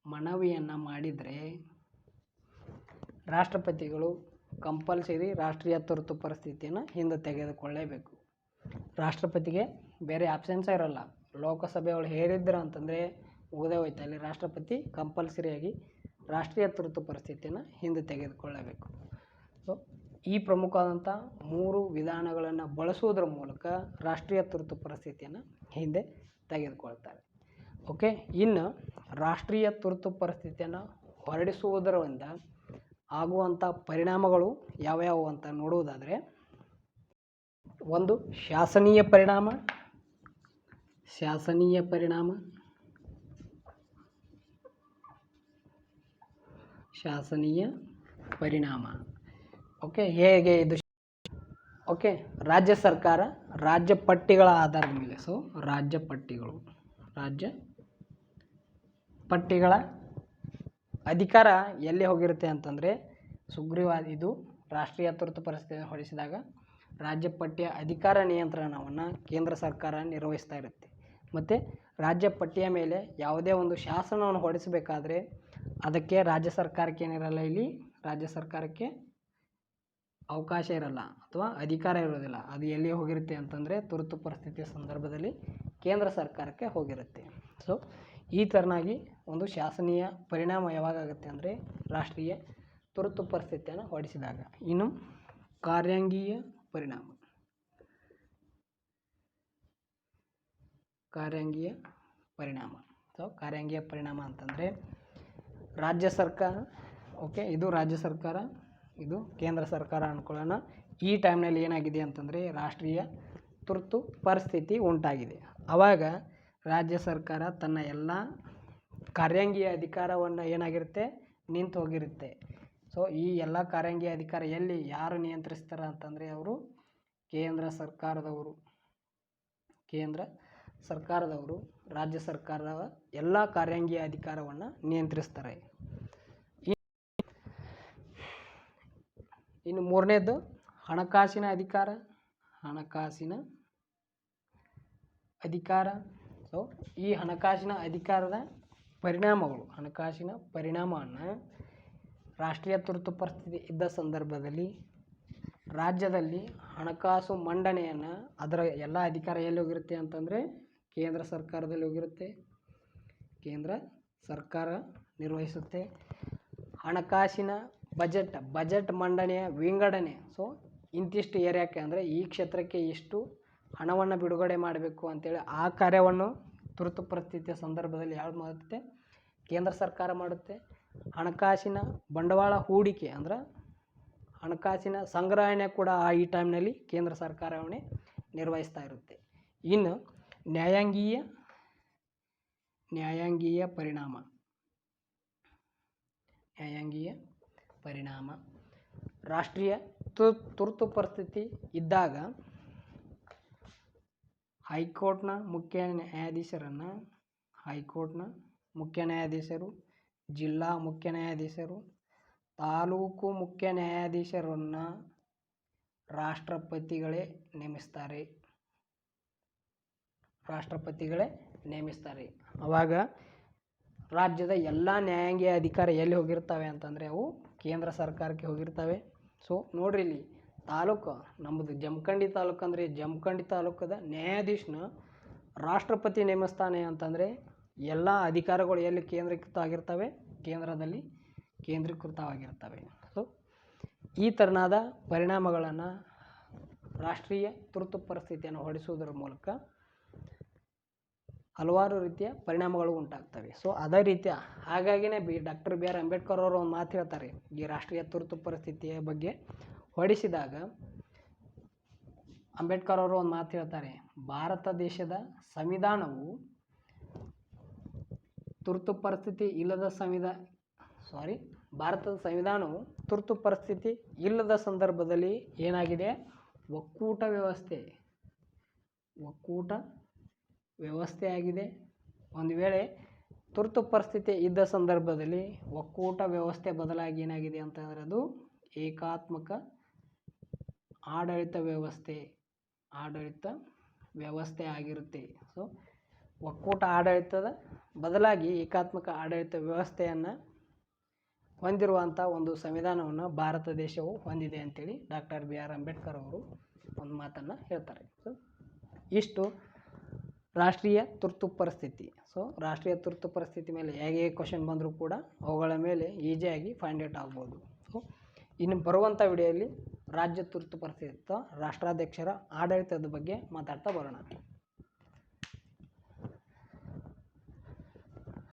ಮನವಿಯನ್ನು ಮಾಡಿದರೆ ರಾಷ್ಟ್ರಪತಿಗಳು ಕಂಪಲ್ಸರಿ ರಾಷ್ಟ್ರೀಯ ತುರ್ತು ಪರಿಸ್ಥಿತಿಯನ್ನು ಹಿಂದೆ ತೆಗೆದುಕೊಳ್ಳೇಬೇಕು. ರಾಷ್ಟ್ರಪತಿಗೆ ಬೇರೆ ಆಪ್ಷನ್ಸೇ ಇರೋಲ್ಲ. ಲೋಕಸಭೆಯವರು ಹೇಳಿದ್ರು ಅಂತಂದರೆ ಮುಗದೇ ಹೋಯ್ತು, ಅಲ್ಲಿ ರಾಷ್ಟ್ರಪತಿ ಕಂಪಲ್ಸರಿಯಾಗಿ ರಾಷ್ಟ್ರೀಯ ತುರ್ತು ಪರಿಸ್ಥಿತಿಯನ್ನು ಹಿಂದೆ ತೆಗೆದುಕೊಳ್ಳಬೇಕು. ಸೊ ಈ ಪ್ರಮುಖವಾದಂಥ 3 ವಿಧಾನಗಳನ್ನು ಬಳಸುವುದರ ಮೂಲಕ ರಾಷ್ಟ್ರೀಯ ತುರ್ತು ಪರಿಸ್ಥಿತಿಯನ್ನು ಹಿಂದೆ ತೆಗೆದುಕೊಳ್ತಾರೆ. ಓಕೆ, ಇನ್ನು ರಾಷ್ಟ್ರೀಯ ತುರ್ತು ಪರಿಸ್ಥಿತಿಯನ್ನು ಹೊರಡಿಸುವುದರಿಂದ ಆಗುವಂಥ ಪರಿಣಾಮಗಳು ಯಾವ್ಯಾವು ಅಂತ ನೋಡುವುದಾದರೆ, ಒಂದು ಶಾಸನೀಯ ಪರಿಣಾಮ, ಶಾಸನೀಯ ಪರಿಣಾಮ. ಓಕೆ, ಹೇಗೆ ಇದು? ಓಕೆ, ರಾಜ್ಯ ಸರ್ಕಾರ ರಾಜ್ಯ ಪಟ್ಟಿಗಳ ಆಧಾರದ ಮೇಲೆ, ಸೊ ರಾಜ್ಯ ಪಟ್ಟಿಗಳ ಅಧಿಕಾರ ಎಲ್ಲಿ ಹೋಗಿರುತ್ತೆ ಅಂತಂದರೆ ಸುಗ್ರೀವಾಜ್ಞೆ, ಇದು ರಾಷ್ಟ್ರೀಯ ತುರ್ತು ಪರಿಸ್ಥಿತಿಯನ್ನು ಹೊರಡಿಸಿದಾಗ ರಾಜ್ಯ ಪಟ್ಟಿಯ ಅಧಿಕಾರ ನಿಯಂತ್ರಣವನ್ನು ಕೇಂದ್ರ ಸರ್ಕಾರ ನಿರ್ವಹಿಸ್ತಾ ಇರುತ್ತೆ. ಮತ್ತು ರಾಜ್ಯ ಪಟ್ಟಿಯ ಮೇಲೆ ಯಾವುದೇ ಒಂದು ಶಾಸನವನ್ನು ಹೊರಡಿಸಬೇಕಾದ್ರೆ ಅದಕ್ಕೆ ರಾಜ್ಯ ಸರ್ಕಾರಕ್ಕೆ ಏನಿರಲ್ಲ, ಇಲ್ಲಿ ರಾಜ್ಯ ಸರ್ಕಾರಕ್ಕೆ ಅವಕಾಶ ಇರಲ್ಲ ಅಥವಾ ಅಧಿಕಾರ ಇರೋದಿಲ್ಲ. ಅದು ಎಲ್ಲಿ ಹೋಗಿರುತ್ತೆ ಅಂತಂದರೆ ತುರ್ತು ಪರಿಸ್ಥಿತಿಯ ಸಂದರ್ಭದಲ್ಲಿ ಕೇಂದ್ರ ಸರ್ಕಾರಕ್ಕೆ ಹೋಗಿರುತ್ತೆ. ಸೊ ಈ ಥರನಾಗಿ ಒಂದು ಶಾಸನೀಯ ಪರಿಣಾಮ ಯಾವಾಗುತ್ತೆ ಅಂದರೆ ರಾಷ್ಟ್ರೀಯ ತುರ್ತು ಪರಿಸ್ಥಿತಿಯನ್ನು ಹೊರಡಿಸಿದಾಗ. ಇನ್ನು ಕಾರ್ಯಾಂಗೀಯ ಪರಿಣಾಮ, ಸೊ ಕಾರ್ಯಾಂಗೀಯ ಪರಿಣಾಮ ಅಂತಂದರೆ ರಾಜ್ಯ ಸರ್ಕಾರ, ಓಕೆ, ಇದು ರಾಜ್ಯ ಸರ್ಕಾರ, ಇದು ಕೇಂದ್ರ ಸರ್ಕಾರ ಅಂದ್ಕೊಳ್ಳೋಣ. ಈ ಟೈಮ್ನಲ್ಲಿ ಏನಾಗಿದೆ ಅಂತಂದರೆ ರಾಷ್ಟ್ರೀಯ ತುರ್ತು ಪರಿಸ್ಥಿತಿ ಉಂಟಾಗಿದೆ. ಆವಾಗ ರಾಜ್ಯ ಸರ್ಕಾರ ತನ್ನ ಎಲ್ಲ ಕಾರ್ಯಾಂಗೀಯ ಅಧಿಕಾರವನ್ನು ಏನಾಗಿರುತ್ತೆ, ನಿಂತು ಹೋಗಿರುತ್ತೆ. ಸೊ ಈ ಎಲ್ಲ ಕಾರ್ಯಾಂಗೀಯ ಅಧಿಕಾರ ಎಲ್ಲಿ ಯಾರು ನಿಯಂತ್ರಿಸ್ತಾರೆ ಅಂತಂದರೆ ಅವರು ಕೇಂದ್ರ ಸರ್ಕಾರದವರು ರಾಜ್ಯ ಸರ್ಕಾರದ ಎಲ್ಲ ಕಾರ್ಯಾಂಗೀಯ ಅಧಿಕಾರವನ್ನು ನಿಯಂತ್ರಿಸ್ತಾರೆ. ಇನ್ನು ಮೂರನೇದು ಹಣಕಾಸಿನ ಅಧಿಕಾರ. ಸೊ ಈ ಹಣಕಾಸಿನ ಅಧಿಕಾರದ ಪರಿಣಾಮವನ್ನು ರಾಷ್ಟ್ರೀಯ ತುರ್ತು ಪರಿಸ್ಥಿತಿ ಇದ್ದ ಸಂದರ್ಭದಲ್ಲಿ ರಾಜ್ಯದಲ್ಲಿ ಹಣಕಾಸು ಮಂಡನೆಯನ್ನು, ಅದರ ಎಲ್ಲ ಅಧಿಕಾರ ಎಲ್ಲಿ ಹೋಗಿರುತ್ತೆ ಅಂತಂದರೆ ಕೇಂದ್ರ ಸರ್ಕಾರದಲ್ಲಿ ಹೋಗಿರುತ್ತೆ. ಕೇಂದ್ರ ಸರ್ಕಾರ ನಿರ್ವಹಿಸುತ್ತೆ. ಹಣಕಾಸಿನ ಬಜೆಟ್ ಮಂಡನೆಯ ವಿಂಗಡಣೆ, ಸೊ ಇಂತಿಷ್ಟು ಏರಿಯಾಕ್ಕೆ ಅಂದರೆ ಈ ಕ್ಷೇತ್ರಕ್ಕೆ ಇಷ್ಟು ಹಣವನ್ನು ಬಿಡುಗಡೆ ಮಾಡಬೇಕು ಅಂತೇಳಿ ಆ ಕಾರ್ಯವನ್ನು ತುರ್ತು ಪರಿಸ್ಥಿತಿಯ ಸಂದರ್ಭದಲ್ಲಿ ಯಾವುದು ಮಾಡುತ್ತೆ, ಕೇಂದ್ರ ಸರ್ಕಾರ ಮಾಡುತ್ತೆ. ಹಣಕಾಸಿನ ಬಂಡವಾಳ ಹೂಡಿಕೆ ಅಂದರೆ ಹಣಕಾಸಿನ ಸಂಗ್ರಹಣೆ ಕೂಡ ಈ ಟೈಮ್ನಲ್ಲಿ ಕೇಂದ್ರ ಸರ್ಕಾರವನ್ನೇ ನಿರ್ವಹಿಸ್ತಾ ಇರುತ್ತೆ. ಇನ್ನು ನ್ಯಾಯಾಂಗೀಯ ಪರಿಣಾಮ, ರಾಷ್ಟ್ರೀಯ ತುರ್ತು ಪರಿಸ್ಥಿತಿ ಇದ್ದಾಗ ಹೈಕೋರ್ಟ್ನ ಮುಖ್ಯ ನ್ಯಾಯಾಧೀಶರು, ಜಿಲ್ಲಾ ಮುಖ್ಯ ನ್ಯಾಯಾಧೀಶರು, ತಾಲೂಕು ಮುಖ್ಯ ನ್ಯಾಯಾಧೀಶರನ್ನು ರಾಷ್ಟ್ರಪತಿಗಳೇ ನೇಮಿಸ್ತಾರೆ. ಆವಾಗ ರಾಜ್ಯದ ಎಲ್ಲ ನ್ಯಾಯಾಂಗೀಯ ಅಧಿಕಾರ ಎಲ್ಲಿ ಹೋಗಿರ್ತವೆ ಅಂತಂದರೆ ಅವು ಕೇಂದ್ರ ಸರ್ಕಾರಕ್ಕೆ ಹೋಗಿರ್ತವೆ. ಸೊ ನೋಡ್ರಿ, ಇಲ್ಲಿ ತಾಲೂಕು ನಮ್ಮದು ಜಮಖಂಡಿ ತಾಲೂಕು ಅಂದರೆ ಜಮಖಂಡಿ ತಾಲೂಕದ ನ್ಯಾಯಾಧೀಶನ ರಾಷ್ಟ್ರಪತಿ ನೇಮಿಸ್ತಾನೆ ಅಂತಂದರೆ ಎಲ್ಲ ಅಧಿಕಾರಗಳು ಎಲ್ಲಿ ಕೇಂದ್ರೀಕೃತವಾಗಿರ್ತವೆ. ಸೊ ಈ ಥರನಾದ ಪರಿಣಾಮಗಳನ್ನು ರಾಷ್ಟ್ರೀಯ ತುರ್ತು ಪರಿಸ್ಥಿತಿಯನ್ನು ಹೊರಡಿಸುವುದರ ಮೂಲಕ ಹಲವಾರು ರೀತಿಯ ಪರಿಣಾಮಗಳು ಉಂಟಾಗ್ತವೆ. ಸೊ ಅದೇ ರೀತಿಯ ಹಾಗಾಗಿನೇ ಡಾಕ್ಟರ್ ಬಿ ಆರ್ ಅಂಬೇಡ್ಕರ್ ಅವರು ಒಂದು ಮಾತು ಹೇಳ್ತಾರೆ, ಈ ರಾಷ್ಟ್ರೀಯ ತುರ್ತು ಪರಿಸ್ಥಿತಿಯ ಬಗ್ಗೆ ಹೊರಡಿಸಿದಾಗ ಅಂಬೇಡ್ಕರ್ ಅವರು ಒಂದು ಮಾತು ಹೇಳ್ತಾರೆ, ಭಾರತ ದೇಶದ ಸಂವಿಧಾನವು ತುರ್ತು ಪರಿಸ್ಥಿತಿ ಇಲ್ಲದ ಭಾರತದ ಸಂವಿಧಾನವು ತುರ್ತು ಪರಿಸ್ಥಿತಿ ಇಲ್ಲದ ಸಂದರ್ಭದಲ್ಲಿ ಏನಾಗಿದೆ, ಒಕ್ಕೂಟ ವ್ಯವಸ್ಥೆ ಆಗಿದೆ. ಒಂದು ವೇಳೆ ತುರ್ತು ಪರಿಸ್ಥಿತಿ ಇದ್ದ ಸಂದರ್ಭದಲ್ಲಿ ಒಕ್ಕೂಟ ವ್ಯವಸ್ಥೆ ಬದಲಾಗಿ ಏನಾಗಿದೆ ಅಂತಂದರೆ ಅದು ಏಕಾತ್ಮಕ ಆಡಳಿತ ವ್ಯವಸ್ಥೆ ಆಗಿರುತ್ತೆ. ಸೊ ಒಕ್ಕೂಟ ಆಡಳಿತದ ಬದಲಾಗಿ ಏಕಾತ್ಮಕ ಆಡಳಿತ ವ್ಯವಸ್ಥೆಯನ್ನು ಹೊಂದಿರುವಂಥ ಒಂದು ಸಂವಿಧಾನವನ್ನು ಭಾರತ ದೇಶವು ಹೊಂದಿದೆ ಅಂತೇಳಿ ಡಾಕ್ಟರ್ ಬಿ ಆರ್ ಅಂಬೇಡ್ಕರ್ ಅವರು ಒಂದು ಮಾತನ್ನು ಹೇಳ್ತಾರೆ. ಸೊ ಇಷ್ಟು ರಾಷ್ಟ್ರೀಯ ತುರ್ತು ಪರಿಸ್ಥಿತಿ. ಸೊ ರಾಷ್ಟ್ರೀಯ ತುರ್ತು ಪರಿಸ್ಥಿತಿ ಮೇಲೆ ಹೇಗೆ ಕ್ವಶನ್ ಬಂದರೂ ಕೂಡ ಅವುಗಳ ಮೇಲೆ ಈಸಿಯಾಗಿ ಫೈಂಡ್ ಔಟ್ ಆಗ್ಬೋದು. ಸೊ ಇನ್ನು ಬರುವಂಥ ವಿಡಿಯೋದಲ್ಲಿ ರಾಜ್ಯ ತುರ್ತು ಪರಿಸ್ಥಿತಿ ಅಥವಾ ರಾಷ್ಟ್ರಾಧ್ಯಕ್ಷರ ಆಡಳಿತದ ಬಗ್ಗೆ ಮಾತಾಡ್ತಾ ಬರೋಣ.